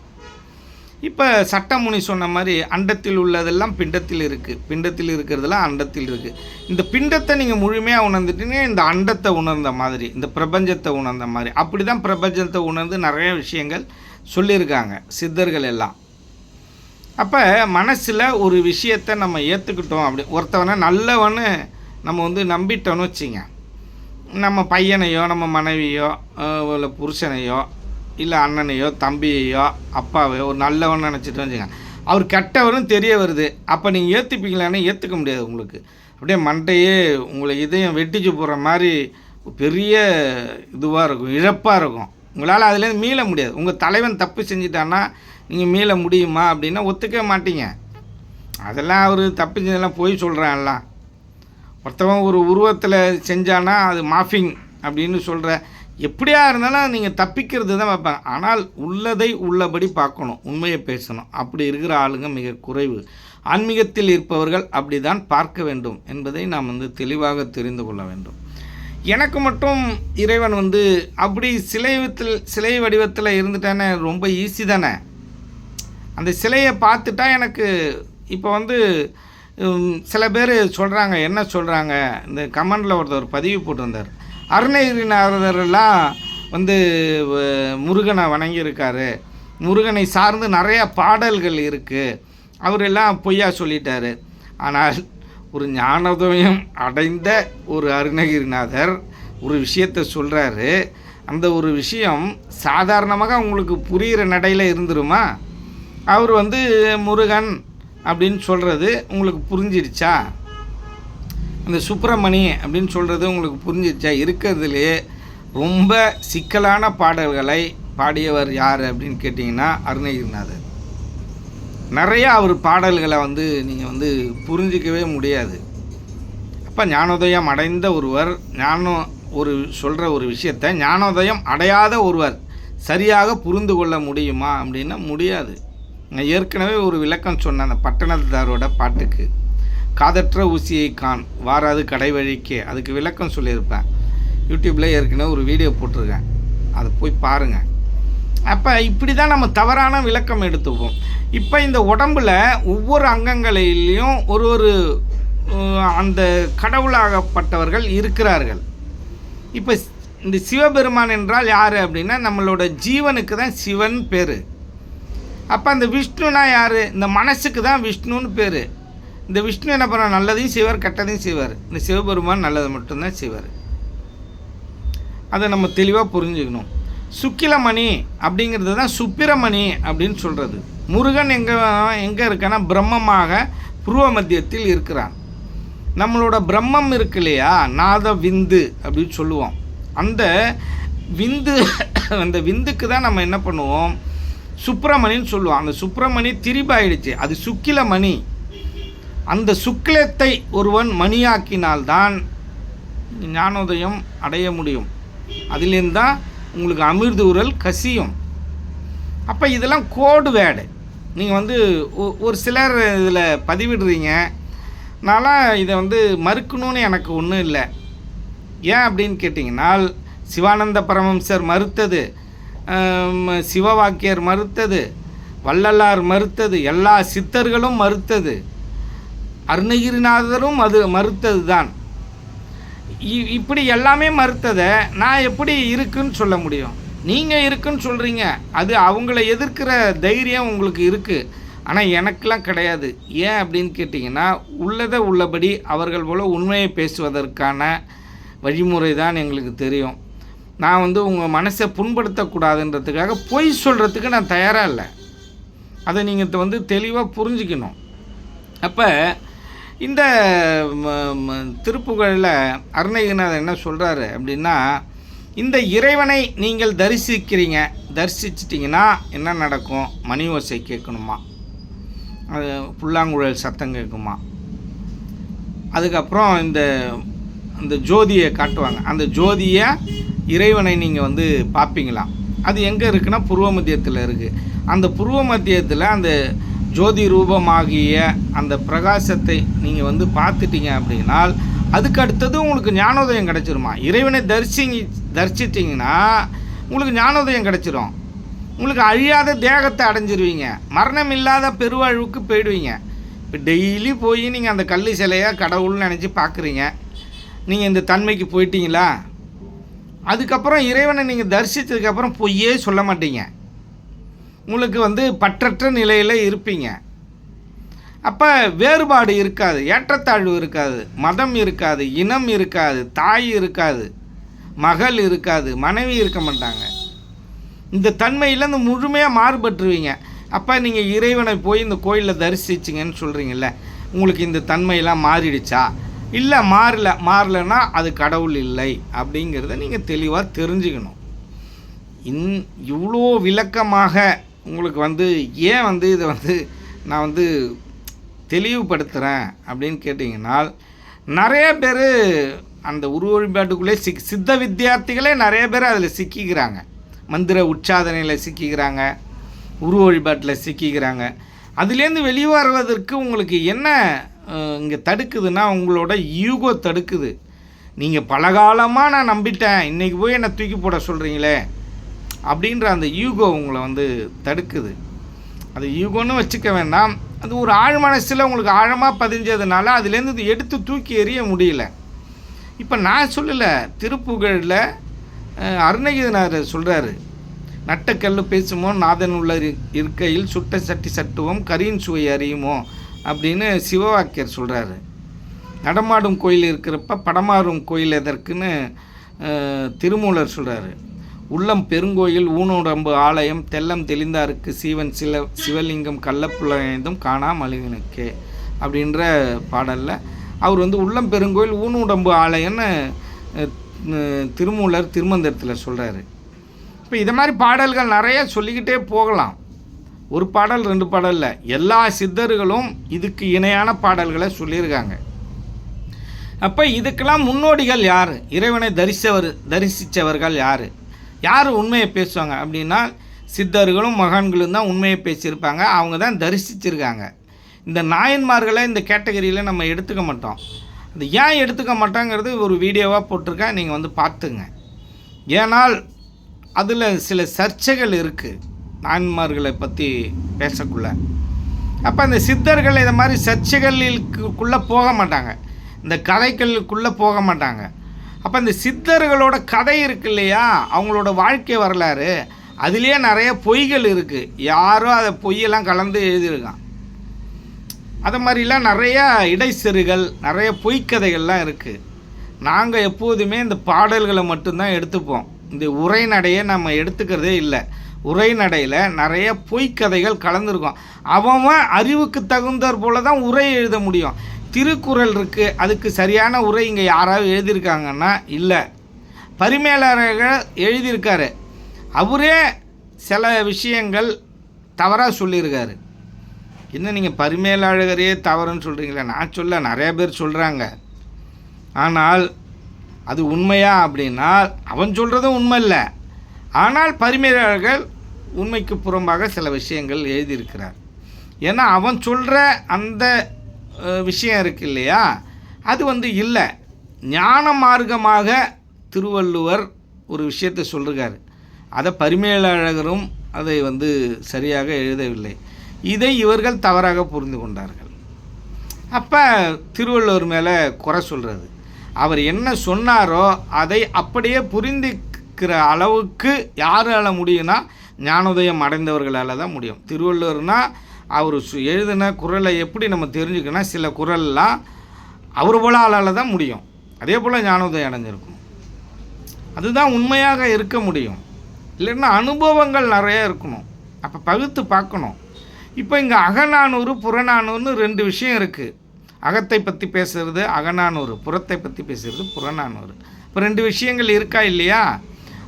இப்போ சட்டமுனி சொன்ன மாதிரி அண்டத்தில் உள்ளதெல்லாம் பிண்டத்தில் இருக்குது, பிண்டத்தில் இருக்கிறதெல்லாம் அண்டத்தில் இருக்குது. இந்த பிண்டத்தை நீங்கள் முழுமையாக உணர்ந்துட்டீங்க, இந்த அண்டத்தை உணர்ந்த மாதிரி, இந்த பிரபஞ்சத்தை உணர்ந்த மாதிரி. அப்படி தான் பிரபஞ்சத்தை உணர்ந்து நிறைய விஷயங்கள் சொல்லியிருக்காங்க சித்தர்கள் எல்லாம். அப்போ மனசில் ஒரு விஷயத்தை நம்ம ஏற்றுக்கிட்டோம், அப்படி ஒருத்தவனை நல்லவன்னு நம்ம வந்து நம்பிட்டோன்னு வச்சிங்க, நம்ம பையனையோ நம்ம மனைவியோ இல்லை புருஷனையோ இல்லை அண்ணனையோ தம்பியையோ அப்பாவையோ ஒரு நல்லவன் நினச்சிட்டு வச்சுங்க, அவர் கெட்டவரும் தெரிய வருது. அப்போ நீங்கள் ஏற்றுப்பீங்களான்னு ஏற்றுக்க முடியாது. உங்களுக்கு அப்படியே மண்டையே உங்களை இதயம் வெட்டிச்சு போகிற மாதிரி பெரிய இதுவாக இருக்கும், இழப்பாக இருக்கும். உங்களால் அதுலேருந்து மீள முடியாது. உங்கள் தலைவன் தப்பு செஞ்சிட்டான்னா நீங்கள் மீள முடியுமா அப்படின்னா ஒத்துக்க மாட்டீங்க. அதெல்லாம் அவர் தப்பு செஞ்சதெல்லாம் போய் சொல்கிறான்லாம். ஒருத்தவன் ஒரு உருவத்தில் செஞ்சானா அது மாஃபிங் அப்படின்னு சொல்கிற, எப்படியா இருந்தாலும் நீங்கள் தப்பிக்கிறது தான் வைப்பாங்க. ஆனால் உள்ளதை உள்ளபடி பார்க்கணும், உண்மையை பேசணும். அப்படி இருக்கிற ஆளுங்க மிக குறைவு. ஆன்மீகத்தில் இருப்பவர்கள் அப்படி தான் பார்க்க வேண்டும் என்பதை நாம் வந்து தெளிவாக தெரிந்து கொள்ள வேண்டும். எனக்கு மட்டும் இறைவன் வந்து அப்படி சிலை வடிவத்தில் இருந்துட்டானே, ரொம்ப ஈஸி தானே. அந்த சிலையை பார்த்துட்டா எனக்கு இப்போ வந்து சில பேர் சொல்கிறாங்க, என்ன சொல்கிறாங்க, இந்த கமெண்டில் ஒருத்தர் பதிவு போட்டிருந்தார், அருணகிரிநாதரெல்லாம் வந்து முருகனை வணங்கியிருக்காரு, முருகனை சார்ந்து நிறையா பாடல்கள் இருக்குது, அவரெல்லாம் பொய்யா சொல்லிட்டார். ஆனால் ஒரு ஞானோதயம் அடைந்த ஒரு அருணகிரிநாதர் ஒரு விஷயத்தை சொல்கிறாரு. அந்த ஒரு விஷயம் சாதாரணமாக உங்களுக்கு புரிகிற நடையில் இருந்துருமா? அவர் வந்து முருகன் அப்படின்னு சொல்கிறது உங்களுக்கு புரிஞ்சிடுச்சா? இந்த சுப்பிரமணி அப்படின்னு சொல்கிறது உங்களுக்கு புரிஞ்சிடுச்சா? இருக்கிறதுலே ரொம்ப சிக்கலான பாடல்களை பாடியவர் யார் அப்படின்னு கேட்டிங்கன்னா அருணகிரிநாதர். நிறையா அவர் பாடல்களை வந்து நீங்கள் வந்து புரிஞ்சிக்கவே முடியாது. அப்போ ஞானோதயம் அடைந்த ஒருவர் ஒரு சொல்கிற ஒரு விஷயத்தை ஞானோதயம் அடையாத ஒருவர் சரியாக புரிந்து கொள்ள முடியுமா அப்படின்னா முடியாது. நான் ஏற்கனவே ஒரு விளக்கம் சொன்னேன் அந்த பட்டணத்தாரோட பாட்டுக்கு, காதற்ற ஊசியை கான் வாராது கடை வழிக்கே, அதுக்கு விளக்கம் சொல்லியிருப்பேன். யூடியூப்பில் ஏற்கனவே ஒரு வீடியோ போட்டிருக்கேன், அதை போய் பாருங்கள். அப்போ இப்படி தான் நம்ம தவறான விளக்கம் எடுத்துப்போம். இப்போ இந்த உடம்பில் ஒவ்வொரு அங்கங்களிலையும் ஒரு அந்த கடவுளாகப்பட்டவர்கள் இருக்கிறார்கள். இப்போ இந்த சிவபெருமான் என்றால் யார் அப்படின்னா நம்மளோட ஜீவனுக்கு தான் சிவன் பேர். அப்போ அந்த விஷ்ணுனா யார்? இந்த மனசுக்கு தான் விஷ்ணுன்னு பேர். இந்த விஷ்ணு என்ன பண்ண, நல்லதையும் செய்வார் கெட்டதையும் செய்வார். இந்த சிவபெருமான் நல்லதை மட்டும்தான் செய்வார். அதை நம்ம தெளிவாக புரிஞ்சுக்கணும். சுக்கிலமணி அப்படிங்கிறது தான் சுப்பிரமணி அப்படின்னு சொல்கிறது. முருகன் எங்கே இருக்கான்னா பிரம்மமாக புருவ மத்தியத்தில் இருக்கிறான். நம்மளோட பிரம்மம் இருக்கு இல்லையா, நாத விந்து அப்படின்னு சொல்லுவோம். அந்த விந்து அந்த விந்துக்கு தான் நம்ம என்ன பண்ணுவோம், சுப்பிரமணின்னு சொல்லுவோம். அந்த சுப்பிரமணி திரிபாயிடுச்சு, அது சுக்கிலமணி. அந்த சுக்கிலத்தை ஒருவன் மணியாக்கினால்தான் ஞானோதயம் அடைய முடியும். அதிலேருந்து தான் உங்களுக்கு அமிர்த உரல் கசியும். அப்போ இதெல்லாம் கோடு வேர்டு. நீங்கள் வந்து ஒரு சிலர் இதில் பதிவிடுறீங்க, நான்லாம் இதை வந்து மறுக்கணும்னு எனக்கு ஒன்றும் இல்லை. ஏன் அப்படின்னு கேட்டிங்கன்னா, சிவானந்த பரமஹம்சர் மறுத்தது, சிவவாக்கியர் மறுத்தது, வள்ளலார் மறுத்தது, எல்லா சித்தர்களும் மறுத்தது, அருணகிரிநாதரும் அது மறுத்தது தான். இப்படி எல்லாமே மறுத்ததை நான் எப்படி இருக்குன்னு சொல்ல முடியும்? நீங்கள் இருக்குன்னு சொல்கிறீங்க, அது அவங்கள எதிர்க்கிற தைரியம் உங்களுக்கு இருக்குது. ஆனால் எனக்கெலாம் கிடையாது. ஏன் அப்படின்னு கேட்டிங்கன்னா, உள்ளதை உள்ளபடி அவர்கள் போல் உண்மையை பேசுவதற்கான வழிமுறை தான் எங்களுக்கு தெரியும். நான் வந்து உங்கள் மனசை புண்படுத்தக்கூடாதுன்றதுக்காக பொய் சொல்கிறதுக்கு நான் தயாராக இல்லை. அதை நீங்கள் வந்து தெளிவாக புரிஞ்சுக்கணும். அப்போ இந்த திருப்புகழில் அருணகிரிநாதர் என்ன சொல்கிறாரு அப்படின்னா, இந்த இறைவனை நீங்கள் தரிசிச்சிட்டிங்கன்னா என்ன நடக்கும்? மணி ஓசை கேட்கணுமா, அது புல்லாங்குழல் சத்தம் கேட்குமா, அதுக்கப்புறம் இந்த ஜோதியை காட்டுவாங்க. அந்த ஜோதியை இறைவனை நீங்கள் வந்து பார்ப்பீங்களாம். அது எங்கே இருக்குன்னா புருவ மத்தியத்தில் இருக்குது. அந்த புருவ மத்தியத்தில் அந்த ஜோதி ரூபமாகிய அந்த பிரகாசத்தை நீங்கள் வந்து பார்த்துட்டீங்க அப்படின்னால் அதுக்கு அடுத்தது உங்களுக்கு ஞானோதயம் கிடச்சிருமா. இறைவனை தரிசிட்டிங்கன்னா உங்களுக்கு ஞானோதயம் கிடச்சிரும். உங்களுக்கு அழியாத தேகத்தை அடைஞ்சிருவீங்க, மரணம் இல்லாத பெருவாழ்வுக்கு போயிடுவீங்க. இப்போ டெய்லி போய் நீங்கள் அந்த கல் சிலையாக கடவுள்னு நினச்சி பார்க்குறீங்க, நீங்கள் இந்த தன்மைக்கு போயிட்டீங்களா? அதுக்கப்புறம் இறைவனை நீங்கள் தரிசித்ததுக்கப்புறம் பொய்யே சொல்ல மாட்டீங்க, உங்களுக்கு பற்றற்ற நிலையில் இருப்பீங்க. அப்போ வேறுபாடு இருக்காது, ஏற்றத்தாழ்வு இருக்காது, மதம் இருக்காது, இனம் இருக்காது, தாய் இருக்காது, மகள் இருக்காது, மனைவி இருக்க மாட்டாங்க. இந்த தன்மையிலேருந்து முழுமையாக மாறுபட்டுருவீங்க. அப்போ நீங்கள் இறைவனை போய் இந்த கோயிலில் தரிசிச்சிங்கன்னு சொல்கிறீங்கள, உங்களுக்கு இந்த தன்மையெல்லாம் மாறிடுச்சா? இல்லை, மாறலைன்னா அது கடவுள் இல்லை அப்படிங்கிறத நீங்கள் தெளிவாக தெரிஞ்சுக்கணும். இவ்வளோ விளக்கமாக உங்களுக்கு ஏன் இதை நான் தெளிவுபடுத்துகிறேன் அப்படின்னு கேட்டிங்கன்னால், நிறைய பேர் அந்த உருவ வழிபாட்டுக்குள்ளே சித்த வித்தியார்த்திகளே நிறைய பேர் அதில் சிக்கிக்கிறாங்க. மந்திர உச்சாதனையில் சிக்கிக்கிறாங்க, உருவ வழிபாட்டில் சிக்கிக்கிறாங்க. அதுலேருந்து வெளியே வருவதற்கு உங்களுக்கு என்ன இங்கே தடுக்குதுன்னா, உங்களோட ஈகோ தடுக்குது. நீங்கள் பலகாலமாக நான் நம்பிட்டேன், இன்றைக்கி போய் என்னை தூக்கி போட சொல்கிறீங்களே அப்படின்ற அந்த ஈகோ உங்களை தடுக்குது. அது ஈகோன்னு வச்சுக்க வேண்டாம், அது ஒரு ஆழ் மனசில் உங்களுக்கு ஆழமாக பதிஞ்சதுனால அதுலேருந்து எடுத்து தூக்கி எறிய முடியல. இப்போ நான் சொல்லலை, திருப்புகழில் அருணகிரிநாதர் சொல்கிறாரு, நட்டக்கல்லு பேசுமோ நாதன் உள்ள இருக்கையில் சுட்ட சட்டி சட்டுவோம் கரியின் சுவை அறியுமோ அப்படின்னு சிவவாக்கியர் சொல்கிறாரு. நடமாடும் கோயில் இருக்கிறப்ப படமாறும் கோயில் எதற்குன்னு திருமூலர் சொல்கிறாரு. உள்ளம் பெருங்கோயில் ஊனுடம்பு ஆலயம் தெல்லம் தெளிந்தாருக்கு சீவன் சிவலிங்கம் கள்ளப்புலந்தும் காணா மலிவனுக்கே அப்படின்ற பாடலில் அவர் உள்ளம் பெருங்கோயில் ஊனுடம்பு ஆலயம்னு திருமூலர் திருமந்திரத்தில் சொல்கிறாரு. இப்போ இதை மாதிரி பாடல்கள் நிறைய சொல்லிக்கிட்டே போகலாம். ஒரு பாடல் 2 பாடலில் எல்லா சித்தர்களும் இதுக்கு இணையான பாடல்களை சொல்லியிருக்காங்க. அப்போ இதுக்கெல்லாம் முன்னோடிகள் யார்? இறைவனை தரிசித்தவர்கள் யார் உண்மையை பேசுவாங்க அப்படின்னா, சித்தர்களும் மகான்களும் தான் உண்மையை பேசியிருப்பாங்க, அவங்க தான் தரிசிச்சிருக்காங்க. இந்த நாயன்மார்களை இந்த கேட்டகரியில் நம்ம எடுத்துக்க மாட்டோம். அது ஏன் எடுத்துக்க மாட்டோங்கிறது ஒரு வீடியோவாக போட்டிருக்கேன், நீங்கள் பார்த்துங்க. ஏனால் அதில் சில சர்ச்சைகள் இருக்குது நாயன்மார்களை பற்றி பேசக்குள்ள. அப்போ இந்த சித்தர்கள் இதை மாதிரி சர்ச்சைகளுக்குள்ளே போக மாட்டாங்க, இந்த கதைகளுக்குள்ளே போக மாட்டாங்க. அப்போ இந்த சித்தர்களோட கதை இருக்கு இல்லையா, அவங்களோட வாழ்க்கை வரலாறு, அதுலேயே நிறைய பொய்கள் இருக்குது. யாரோ அதை பொய்யெல்லாம் கலந்து எழுதியிருக்கான். அது மாதிரிலாம் நிறையா இடைச்செருகள், நிறைய பொய்க்கதைகள்லாம் இருக்குது. நாங்கள் எப்போதுமே இந்த பாடல்களை மட்டும்தான் எடுத்துப்போம், இந்த உரைநடையை நம்ம எடுத்துக்கிறதே இல்லை. உரைநடையில் நிறைய பொய்க்கதைகள் கலந்துருக்கும். அவன் அறிவுக்கு தகுந்தாற் போல தான் உரை எழுத முடியும். திருக்குறள் இருக்குது, அதுக்கு சரியான உரை இங்கே யாராவது எழுதியிருக்காங்கன்னா இல்லை. பரிமேலழகர் எழுதியிருக்காரு, அவரே சில விஷயங்கள் தவறாக சொல்லியிருக்காரு. என்ன நீங்கள் பரிமேலழகரே தவறுன்னு சொல்கிறீங்களா? நான் சொல்ல, நிறைய பேர் சொல்கிறாங்க. ஆனால் அது உண்மையா அப்படின்னா அவன் சொல்கிறதும் உண்மை இல்லை. ஆனால் பரிமேலழகர் உண்மைக்கு புறம்பாக சில விஷயங்கள் எழுதியிருக்கிறார். ஏன்னா அவன் சொல்கிற அந்த விஷயம் இருக்கு இல்லையா, அது இல்லை. ஞான மார்க்கமாக திருவள்ளுவர் ஒரு விஷயத்தை சொல்கிறார், அதை பரிமேலழகரும் அதை சரியாக எழுதவில்லை. இதை இவர்கள் தவறாக புரிந்து கொண்டார்கள். அப்போ திருவள்ளுவர் மேலே குறை சொல்கிறது, அவர் என்ன சொன்னாரோ அதை அப்படியே புரிந்துக்கிற அளவுக்கு யாரால் முடியும்னா ஞானோதயம் அடைந்தவர்களால் தான் முடியும். திருவள்ளுவர்னால் அவர் எழுதின குறளை எப்படி நம்ம தெரிஞ்சுக்கணும், சில குறள்லாம் அவர் போல ஆளால் தான் முடியும். அதே போல் ஞானோதயம் அடைஞ்சிருக்கும், அதுதான் உண்மையாக இருக்க முடியும். இல்லைன்னா அனுபவங்கள் நிறைய இருக்கணும், அப்போ பகுத்து பார்க்கணும். இப்போ இங்கே அகநானூறு புறநானூறுன்னு 2 விஷயம் இருக்குது. அகத்தை பற்றி பேசுகிறது அகநானூறு, புறத்தை பற்றி பேசுகிறது புறநானூறு. இப்போ 2 விஷயங்கள் இருக்கா இல்லையா?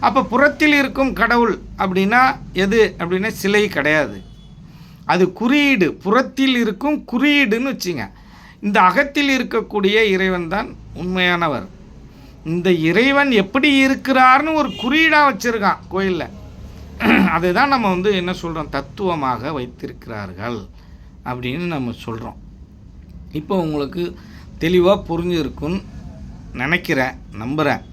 அப்போ புறத்தில் இருக்கும் கடவுள் அப்படின்னா எது அப்படின்னா சிலை கிடையாது, அது குறியீடு. புறத்தில் இருக்கும் குறியீடுன்னு வச்சுங்க. இந்த அகத்தில் இருக்கக்கூடிய இறைவன் தான் உண்மையானவர். இந்த இறைவன் எப்படி இருக்கிறார்னு ஒரு குறியீடாக வச்சுருக்கான் கோயிலில். அதுதான் நம்ம என்ன சொல்கிறோம், தத்துவமாக வைத்திருக்கிறார்கள் அப்படின்னு நம்ம சொல்கிறோம். இப்போ உங்களுக்கு தெளிவாக புரிஞ்சிருக்குன்னு நினைக்கிறேன், நம்புகிறேன்.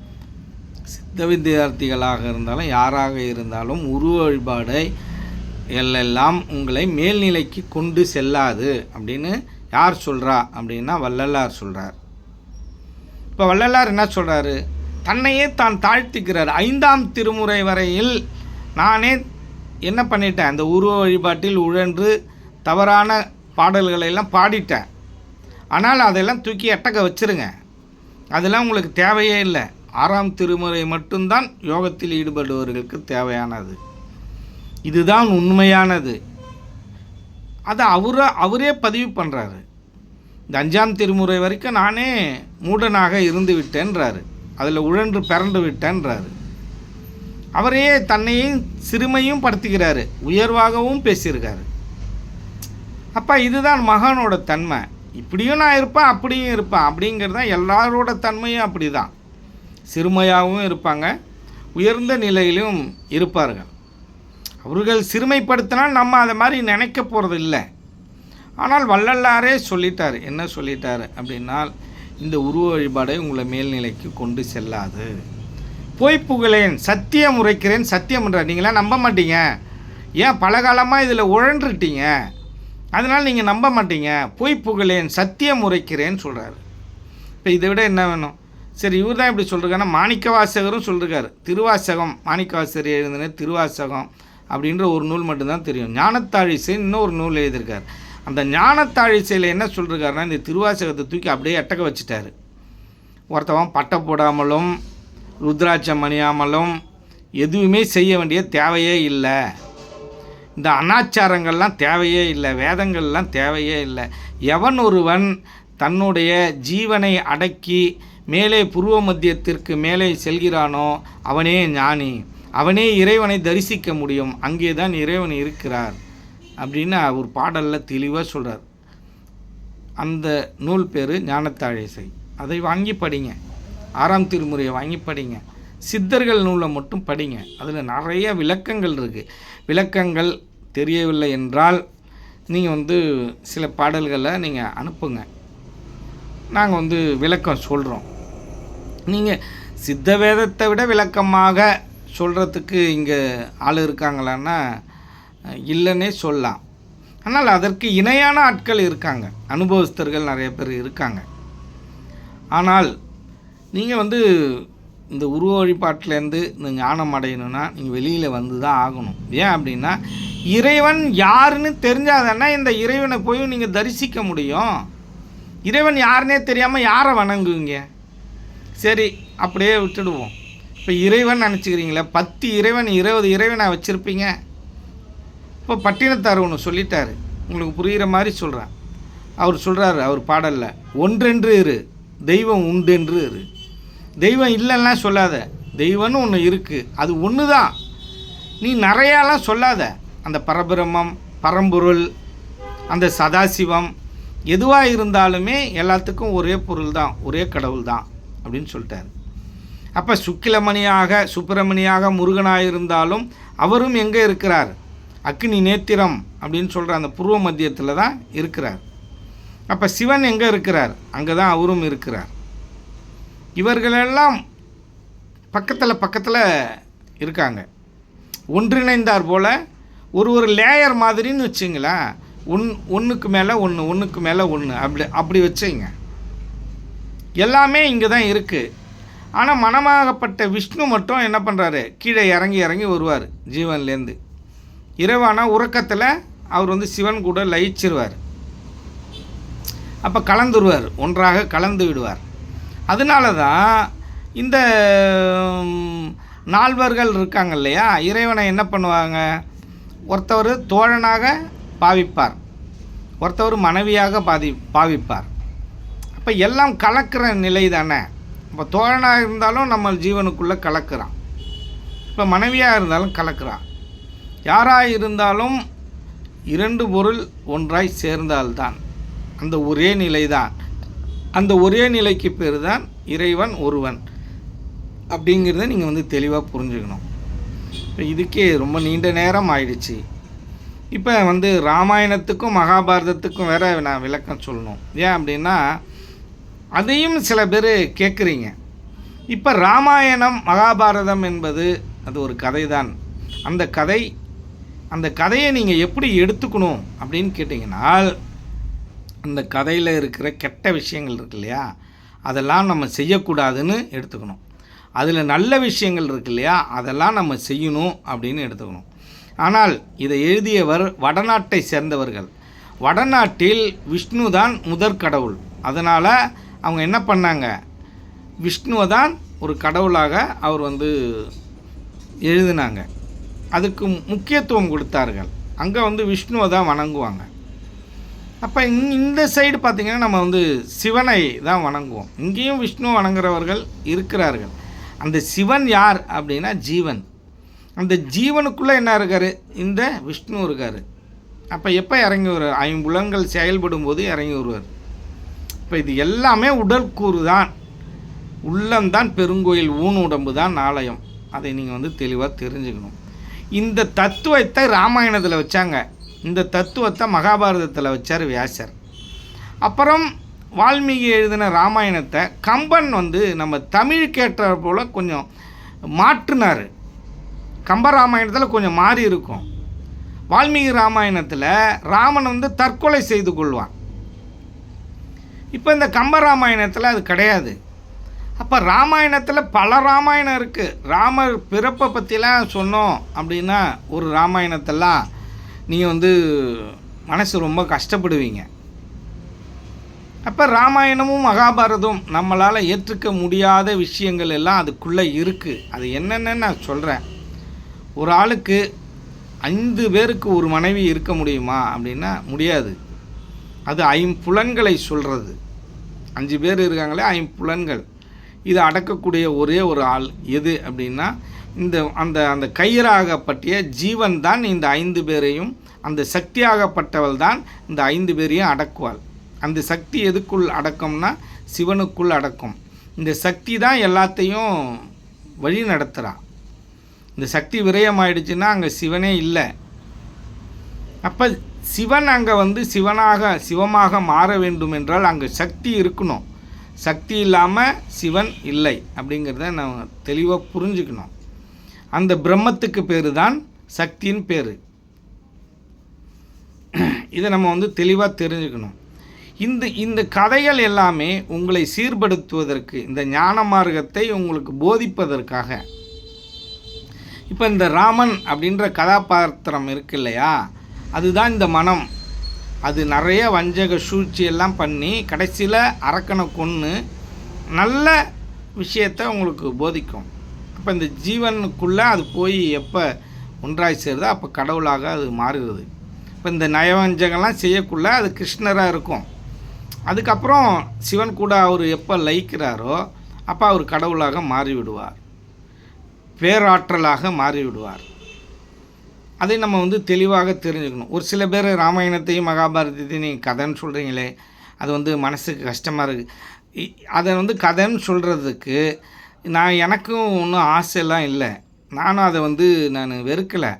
சித்த வித்தியார்த்திகளாக இருந்தாலும் யாராக இருந்தாலும் உருவ வழிபாடை எல்லாம் உங்களை மேல்நிலைக்கு கொண்டு செல்லாது அப்படின்னு யார் சொல்கிறா அப்படின்னா வள்ளலார் சொல்கிறார். இப்போ வள்ளலார் என்ன சொல்கிறாரு? தன்னையே தான் தாழ்த்திக்கிறார். 5ஆம் திருமுறை வரையில் நானே என்ன பண்ணிட்டேன், அந்த உருவ வழிபாட்டில் உழன்று தவறான பாடல்களெல்லாம் பாடிட்டேன். ஆனால் அதெல்லாம் தூக்கி எட்டக்க வச்சுருங்க, அதெல்லாம் உங்களுக்கு தேவையே இல்லை. 6ஆம் திருமுறை மட்டும்தான் யோகத்தில் ஈடுபடுபவர்களுக்கு தேவையானது. இதுதான் உண்மையானது. அதை அவரே பதிவு பண்ணுறாரு. இந்த 5ஆம் திருமுறை வரைக்கும் நானே மூடனாக இருந்து விட்டேன்றாரு, அதில் உழன்று பிறண்டு விட்டேன்றாரு. அவரையே தன்னையும் சிறுமையும் படுத்திக்கிறாரு, உயர்வாகவும் பேசியிருக்காரு. அப்போ இதுதான் மகானோட தன்மை. இப்படியும் நான் இருப்பேன், அப்படியும் இருப்பேன் அப்படிங்கிறது தான் எல்லாரோட தன்மையும். அப்படி தான் சிறுமையாகவும் இருப்பாங்க, உயர்ந்த நிலையிலும் இருப்பார்கள். அவர்கள் சிறுமைப்படுத்தினால் நம்ம அதை மாதிரி நினைக்க போகிறது இல்லை. ஆனால் வள்ளலாரே சொல்லிட்டார். என்ன சொல்லிட்டார் அப்படின்னால், இந்த உருவ வழிபாடை உங்களை மேல்நிலைக்கு கொண்டு செல்லாது. பொய் புகழேன், சத்தியம் உரைக்கிறேன், சத்தியம் என்றார். நீங்களாம் நம்ப மாட்டீங்க, ஏன் பல காலமாக இதில் உழன்றுட்டீங்க, அதனால் நீங்கள் நம்ப மாட்டீங்க. பொய் புகழேன், சத்தியம் உரைக்கிறேன்னு சொல்கிறாரு. இப்போ இதை விட என்ன வேணும்? சரி, இவர் தான் இப்படி சொல்கிறாருன்னா மாணிக்கவாசகரும் சொல்லிருக்காரு. திருவாசகம், மாணிக்கவாசகர் எழுதின திருவாசகம் அப்படின்ற ஒரு நூல் மட்டும்தான் தெரியும். ஞானத்தாழிசை இன்னொரு நூல் எழுதியிருக்கார். அந்த ஞானத்தாழிசையில் என்ன சொல்லிருக்காருன்னா, இந்த திருவாசகத்தை தூக்கி அப்படியே எட்டக்க வச்சுட்டாரு. ஒருத்தவன் பட்டை போடாமலும் ருத்ராட்சம் அணியாமலும் எதுவுமே செய்ய வேண்டிய தேவையே இல்லை. இந்த அனாச்சாரங்கள்லாம் தேவையே இல்லை, வேதங்கள்லாம் தேவையே இல்லை. எவன் ஒருவன் தன்னுடைய ஜீவனை அடக்கி மேலே புருவ மத்தியத்திற்கு மேலே செல்கிறானோ அவனே ஞானி, அவனே இறைவனை தரிசிக்க முடியும், அங்கே தான் இறைவன் இருக்கிறார் அப்படின்னு ஒரு பாடலில் தெளிவாக சொல்கிறார். அந்த நூல் பேர் ஞானத்தாழிசை. அதை வாங்கி படிங்க, 6ஆம் திருமுறையை வாங்கி படிங்க. சித்தர்கள் நூலை மட்டும் படிங்க, அதில் நிறைய விளக்கங்கள் இருக்குது. விளக்கங்கள் தெரியவில்லை என்றால் நீங்கள் சில பாடல்களை நீங்கள் அனுப்புங்க, நாங்கள் விளக்கம் சொல்கிறோம். நீங்கள் சித்த வேதத்தை விட விளக்கமாக சொல்கிறதுக்கு இங்கே ஆள் இருக்காங்களான்னா இல்லைன்னே சொல்லலாம். ஆனால் அதற்கு இணையான ஆட்கள் இருக்காங்க, அனுபவஸ்தர்கள் நிறைய பேர் இருக்காங்க. ஆனால் நீங்கள் இந்த உருவ வழிபாட்டிலேருந்து இந்த ஞானம் அடையணும்னா நீங்கள் வெளியில் வந்து தான் ஆகணும். ஏன் அப்படின்னா, இறைவன் யாருன்னு தெரிஞ்சாதானே இந்த இறைவனை போய் நீங்கள் தரிசிக்க முடியும். இறைவன் யாருன்னே தெரியாமல் யாரை வணங்குவீங்க? சரி, அப்படியே விட்டுடுவோம். இப்போ இறைவன் நினச்சிக்கிறீங்களா? 10 இறைவன் 20 இறைவனை வச்சுருப்பீங்க. இப்போ பட்டினத்தார் ஒன்று சொல்லிட்டார், உங்களுக்கு புரிகிற மாதிரி சொல்கிறேன். அவர் சொல்கிறாரு, அவர் பாடலில், ஒன்றென்று இரு, தெய்வம் உண்டென்று இரு. தெய்வம் இல்லைன்னா சொல்லாத, தெய்வம்னு ஒன்று இருக்குது, அது ஒன்று தான். நீ நிறையாலாம் சொல்லாத. அந்த பரபிரம்மம், பரம்பொருள், அந்த சதாசிவம் எதுவாக இருந்தாலுமே எல்லாத்துக்கும் ஒரே பொருள் தான், ஒரே கடவுள் தான் அப்படின்னு சொல்லிட்டார். அப்போ சுக்கிலமணியாக சுப்பிரமணியாக முருகனாக இருந்தாலும் அவரும் எங்கே இருக்கிறார்? அக்னி நேத்திரம் அப்படின்னு சொல்கிற அந்த பூர்வ மத்தியத்தில் தான் இருக்கிறார். அப்போ சிவன் எங்கே இருக்கிறார்? அங்கே தான் அவரும் இருக்கிறார். இவர்களெல்லாம் பக்கத்தில் இருக்காங்க, ஒன்றிணைந்தார் போல் ஒரு லேயர் மாதிரின்னு வச்சுங்களேன். ஒன்றுக்கு மேலே ஒன்று அப்படி வச்சுங்க. எல்லாமே இங்கே தான் இருக்குது. ஆனால் மனமாகப்பட்ட விஷ்ணு மட்டும் என்ன பண்ணுறாரு? கீழே இறங்கி வருவார் ஜீவன்லேருந்து. இரவான உறக்கத்தில் அவர் சிவன் கூட லயிச்சிருவார். அப்போ கலந்துருவார், ஒன்றாக கலந்து விடுவார். அதனால தான் இந்த நால்வர்கள் இருக்காங்க இல்லையா, இறைவனை என்ன பண்ணுவாங்க? ஒருத்தவர் தோழனாக பாவிப்பார், ஒருத்தவர் மனைவியாக பாவிப்பார். அப்போ எல்லாம் கலக்கிற நிலை தானே. இப்போ தோழனாக இருந்தாலும் நம்ம ஜீவனுக்குள்ளே கலக்கிறான், இப்போ மனைவியாக இருந்தாலும் கலக்கிறான். யாராக இருந்தாலும் 2 பொருள் ஒன்றாய் சேர்ந்தால்தான் அந்த ஒரே நிலை தான். அந்த ஒரே நிலைக்கு பேர் தான் இறைவன் ஒருவன் அப்படிங்கிறத நீங்கள் தெளிவாக புரிஞ்சுக்கணும். இப்போ இதுக்கே ரொம்ப நீண்ட நேரம் ஆயிடுச்சு. இப்போ ராமாயணத்துக்கும் மகாபாரதத்துக்கும் வேற நான் விளக்கம் சொல்லணும். ஏன் அப்படின்னா, அதையும் சில பேர் கேட்குறீங்க. இப்போ ராமாயணம் மகாபாரதம் என்பது அது ஒரு கதை தான். அந்த கதை அந்த கதையை நீங்கள் எப்படி எடுத்துக்கணும் அப்படின்னு கேட்டிங்கன்னால், அந்த கதையில் இருக்கிற கெட்ட விஷயங்கள் இருக்கு இல்லையா, அதெல்லாம் நம்ம செய்யக்கூடாதுன்னு எடுத்துக்கணும். அதில் நல்ல விஷயங்கள் இருக்கு இல்லையா, அதெல்லாம் நம்ம செய்யணும் அப்படின்னு எடுத்துக்கணும். ஆனால் இதை எழுதியவர் வடநாட்டை சேர்ந்தவர்கள். வடநாட்டில் விஷ்ணு தான் முதற் கடவுள். அதனால் அவங்க என்ன பண்ணாங்க, விஷ்ணுவை தான் ஒரு கடவுளாக அவர் எழுதினாங்க. அதுக்கு முக்கியத்துவம் கொடுத்தார்கள். அங்கே விஷ்ணுவை தான் வணங்குவாங்க. அப்போ இந்த சைடு பார்த்திங்கன்னா நம்ம சிவனை தான் வணங்குவோம். இங்கேயும் விஷ்ணு வணங்குறவர்கள் இருக்கிறார்கள். அந்த சிவன் யார் அப்படின்னா ஜீவன். அந்த ஜீவனுக்குள்ளே என்ன இருக்கார், இந்த விஷ்ணு இருக்கார். அப்போ எப்போ இறங்கி வருவார், ஐம்புலன்கள் செயல்படும் போது இறங்கி வருவார். இப்போ இது எல்லாமே உடற்கூறு தான். உள்ளம்தான் பெருங்கோயில், ஊன் உடம்பு தான் ஆலயம். அதை நீங்கள் தெளிவாக தெரிஞ்சுக்கணும். இந்த தத்துவத்தை ராமாயணத்தில் வச்சாங்க. இந்த தத்துவத்தை மகாபாரதத்தில் வச்சார் வியாசர். அப்புறம் வால்மீகி எழுதின ராமாயணத்தை கம்பன் நம்ம தமிழுக்கு ஏற்ற போல் கொஞ்சம் மாற்றினார். கம்பராமாயணத்தில் கொஞ்சம் மாறி இருக்கும். வால்மீகி ராமாயணத்தில் ராமன் தற்கொலை செய்து கொள்வான். இப்போ இந்த கம்பராமாயணத்தில் அது கிடையாது. அப்போ ராமாயணத்தில் பல ராமாயணம் இருக்குது. ராமர் பிறப்பை பற்றிலாம் சொன்னோம் அப்படின்னா ஒரு ராமாயணத்தெல்லாம் நீங்கள் மனசு ரொம்ப கஷ்டப்படுவீங்க. அப்போ ராமாயணமும் மகாபாரதம் நம்மளால் ஏற்றுக்க முடியாத விஷயங்கள் எல்லாம் அதுக்குள்ளே இருக்குது. அது என்னென்னு நான் சொல்கிறேன். ஒரு ஆளுக்கு 5 பேருக்கு ஒரு மனைவி இருக்க முடியுமா அப்படின்னா முடியாது. அது ஐம்புலன்களை சொல்கிறது. 5 பேர் இருக்காங்களே, ஐம்புலன்கள். இதை அடக்கக்கூடிய ஒரே ஒரு ஆள் எது அப்படின்னா அந்த கயிறாகப்பட்டிய ஜீவன் தான் இந்த 5 பேரையும், அந்த சக்தியாகப்பட்டவள் தான் இந்த 5 பேரையும் அடக்குவாள். அந்த சக்தி எதுக்குள் அடக்கம்னா சிவனுக்குள் அடக்கும். இந்த சக்தி தான் எல்லாத்தையும் வழி நடத்துகிறான். இந்த சக்தி விரயமாயிடுச்சுன்னா அங்கே சிவனே இல்லை. அப்போ சிவன் அங்கே சிவமாக மாற வேண்டும் என்றால் அங்கே சக்தி இருக்கணும். சக்தி இல்லாமல் சிவன் இல்லை அப்படிங்கிறத நம்ம தெளிவாக புரிஞ்சுக்கணும். அந்த பிரம்மத்துக்கு பேர் தான் சக்தியின் பேர். இதை நம்ம தெளிவாக தெரிஞ்சுக்கணும். இந்த கதைகள் எல்லாமே உங்களை சீர்படுத்துவதற்கு, இந்த ஞான மார்க்கத்தை உங்களுக்கு போதிப்பதற்காக. இப்போ இந்த ராமன் அப்படின்ற கதாபாத்திரம் இருக்கு இல்லையா, அதுதான் இந்த மனம். அது நிறைய வஞ்சக சூழ்ச்சி எல்லாம் பண்ணி கடைசியில் அரக்கனை கொன்று நல்ல விஷயத்தை உங்களுக்கு போதிக்கும். அப்போ இந்த ஜீவனுக்குள்ளே அது போய் எப்போ ஒன்றாய் சேருதோ அப்போ கடவுளாக அது மாறுகிறது. இப்போ இந்த நயவஞ்சகம்லாம் செய்யக்குள்ள அது கிருஷ்ணராக இருக்கும். அதுக்கப்புறம் சிவன் கூட அவர் எப்போ லயிக்கிறாரோ அப்போ அவர் கடவுளாக மாறிவிடுவார், பேராற்றலாக மாறிவிடுவார். அதை நம்ம தெளிவாக தெரிஞ்சுக்கணும். ஒரு சில பேர் ராமாயணத்தையும் மகாபாரதத்தையும் நீங்கள் கதைன்னு சொல்கிறீங்களே, அது மனசுக்கு கஷ்டமாக இருக்குது. அதை கதைன்னு சொல்கிறதுக்கு எனக்கும் ஒன்றும் ஆசையெல்லாம் இல்லை. நானும் அதை நான் வெறுக்கலை.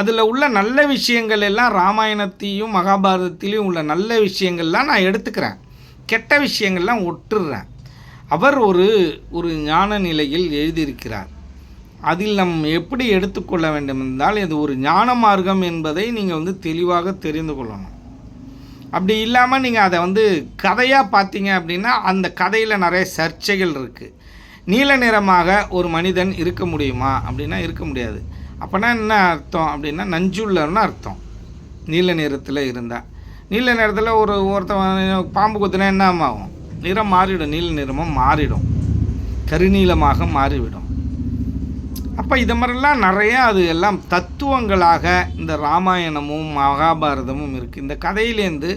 அதில் உள்ள நல்ல விஷயங்கள் எல்லாம் ராமாயணத்தையும் மகாபாரதத்திலையும் உள்ள நல்ல விஷயங்கள்லாம் நான் எடுத்துக்கிறேன். கெட்ட விஷயங்கள்லாம் ஒட்டுறேன். அவர் ஒரு ஞான நிலையில் எழுதியிருக்கிறார். அதில் நம் எப்படி எடுத்துக்கொள்ள வேண்டும் என்றால் இது ஒரு ஞான மார்க்கம் என்பதை நீங்கள் தெளிவாக தெரிந்து கொள்ளணும். அப்படி இல்லாமல் நீங்கள் அதை கதையாக பார்த்தீங்க அப்படின்னா அந்த கதையில் நிறைய சர்ச்சைகள் இருக்குது. நீல நிறமாக ஒரு மனிதன் இருக்க முடியுமா அப்படின்னா இருக்க முடியாது. அப்போனா என்ன அர்த்தம் அப்படின்னா நஞ்சுள்ளன்னு அர்த்தம். நீல நிறத்தில் இருந்தால், நீல நிறத்தில் ஒருத்தன் பாம்பு கொத்தினா என்ன ஆகும், நிறம் மாறிவிடும், நீல நிறமும் மாறிடும், கருநீலமாக மாறிவிடும். அப்போ இது மாதிரிலாம் நிறையா அது எல்லாம் தத்துவங்களாக இந்த ராமாயணமும் மகாபாரதமும் இருக்குது. இந்த கதையிலேருந்து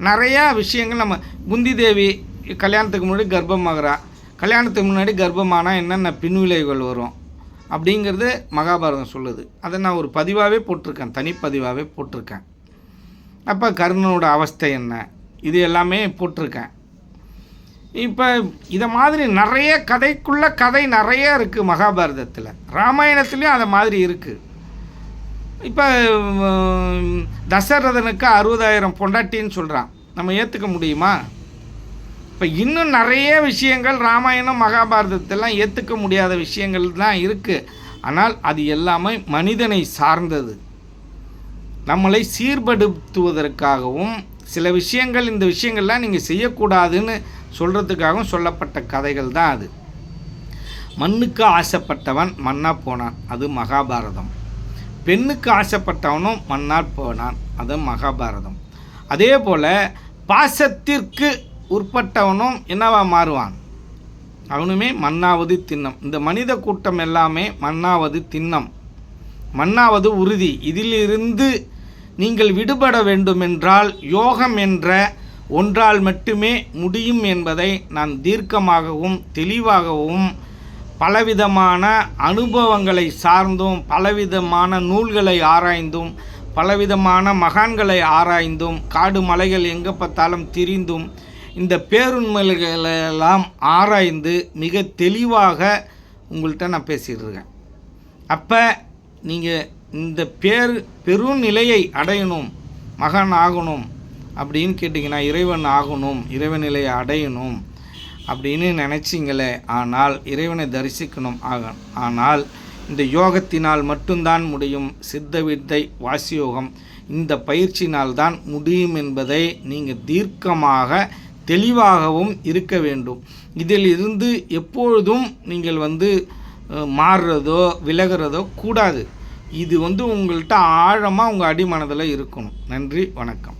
நிறையா விஷயங்கள் நம்ம குந்தி தேவி கல்யாணத்துக்கு முன்னாடி கர்ப்பமாகிறா, கல்யாணத்துக்கு முன்னாடி கர்ப்பமானால் என்னென்ன பின்விளைவுகள் வரும் அப்படிங்கிறது மகாபாரதம் சொல்லுது. அதை நான் ஒரு பதிவாகவே போட்டிருக்கேன், தனிப்பதிவாகவே போட்டிருக்கேன். அப்போ கர்ணனோட அவஸ்தை என்ன, இது எல்லாமே போட்டிருக்கேன். இப்போ இதை மாதிரி நிறைய கதைக்குள்ளே கதை நிறைய இருக்குது மகாபாரதத்தில். ராமாயணத்துலேயும் அதை மாதிரி இருக்குது. இப்போ தசரதனுக்கு 60,000 பொண்டாட்டின்னு சொல்கிறான், நம்ம ஏற்றுக்க முடியுமா? இப்போ இன்னும் நிறைய விஷயங்கள் ராமாயணம் மகாபாரதத்தெல்லாம் ஏற்றுக்க முடியாத விஷயங்கள் தான் இருக்குது. ஆனால் அது எல்லாமே மனிதனை சார்ந்தது. நம்மளை சீர்படுத்துவதற்காகவும் சில விஷயங்கள், இந்த விஷயங்கள்லாம் நீங்கள் செய்யக்கூடாதுன்னு சொல்கிறதுக்காகவும் சொல்லப்பட்ட கதைகள் தான் அது. மண்ணுக்கு ஆசைப்பட்டவன் மண்ணாக போனான், அது மகாபாரதம். பெண்ணுக்கு ஆசைப்பட்டவனும் மண்ணால் போனான், அது மகாபாரதம். அதே போல் பாசத்திற்கு உட்பட்டவனும் என்னவா மாறுவான், அவனுமே மண்ணாவது திண்ணம். இந்த மனித கூட்டம் எல்லாமே மண்ணாவது திண்ணம், மண்ணாவது உறுதி. இதிலிருந்து நீங்கள் விடுபட வேண்டுமென்றால் யோகம் என்ற ஒன்றால் மட்டுமே முடியும் என்பதை நான் தீர்க்கமாகவும் தெளிவாகவும் பலவிதமான அனுபவங்களை சார்ந்தும் பலவிதமான நூல்களை ஆராய்ந்தும் பலவிதமான மகான்களை ஆராய்ந்தும் காடு மலைகள் எங்கே பார்த்தாலும் திரிந்தும் இந்த பேருண்மைகளெல்லாம் ஆராய்ந்து மிக தெளிவாக உங்கள்கிட்ட நான் பேசிகிட்டு இருக்கேன். அப்போ நீங்கள் இந்த பெருநிலையை அடையணும், மகான் ஆகணும் அப்படின்னு கேட்டிங்கன்னா, இறைவன் ஆகணும், இறைவன் நிலையை அடையணும் அப்படின்னு நினச்சிங்களே, ஆனால் இறைவனை தரிசிக்கணும் ஆனால் இந்த யோகத்தினால் மட்டும்தான் முடியும். சித்த வித்தை, வாசியோகம் இந்த பயிற்சினால் தான் முடியும் என்பதை நீங்கள் தீர்க்கமாக தெளிவாகவும் இருக்க வேண்டும். இதில் இருந்து எப்பொழுதும் நீங்கள் மாறுறதோ விலகிறதோ கூடாது. இது உங்கள்கிட்ட ஆழமாக உங்கள் அடிமனதில் இருக்கணும். நன்றி, வணக்கம்.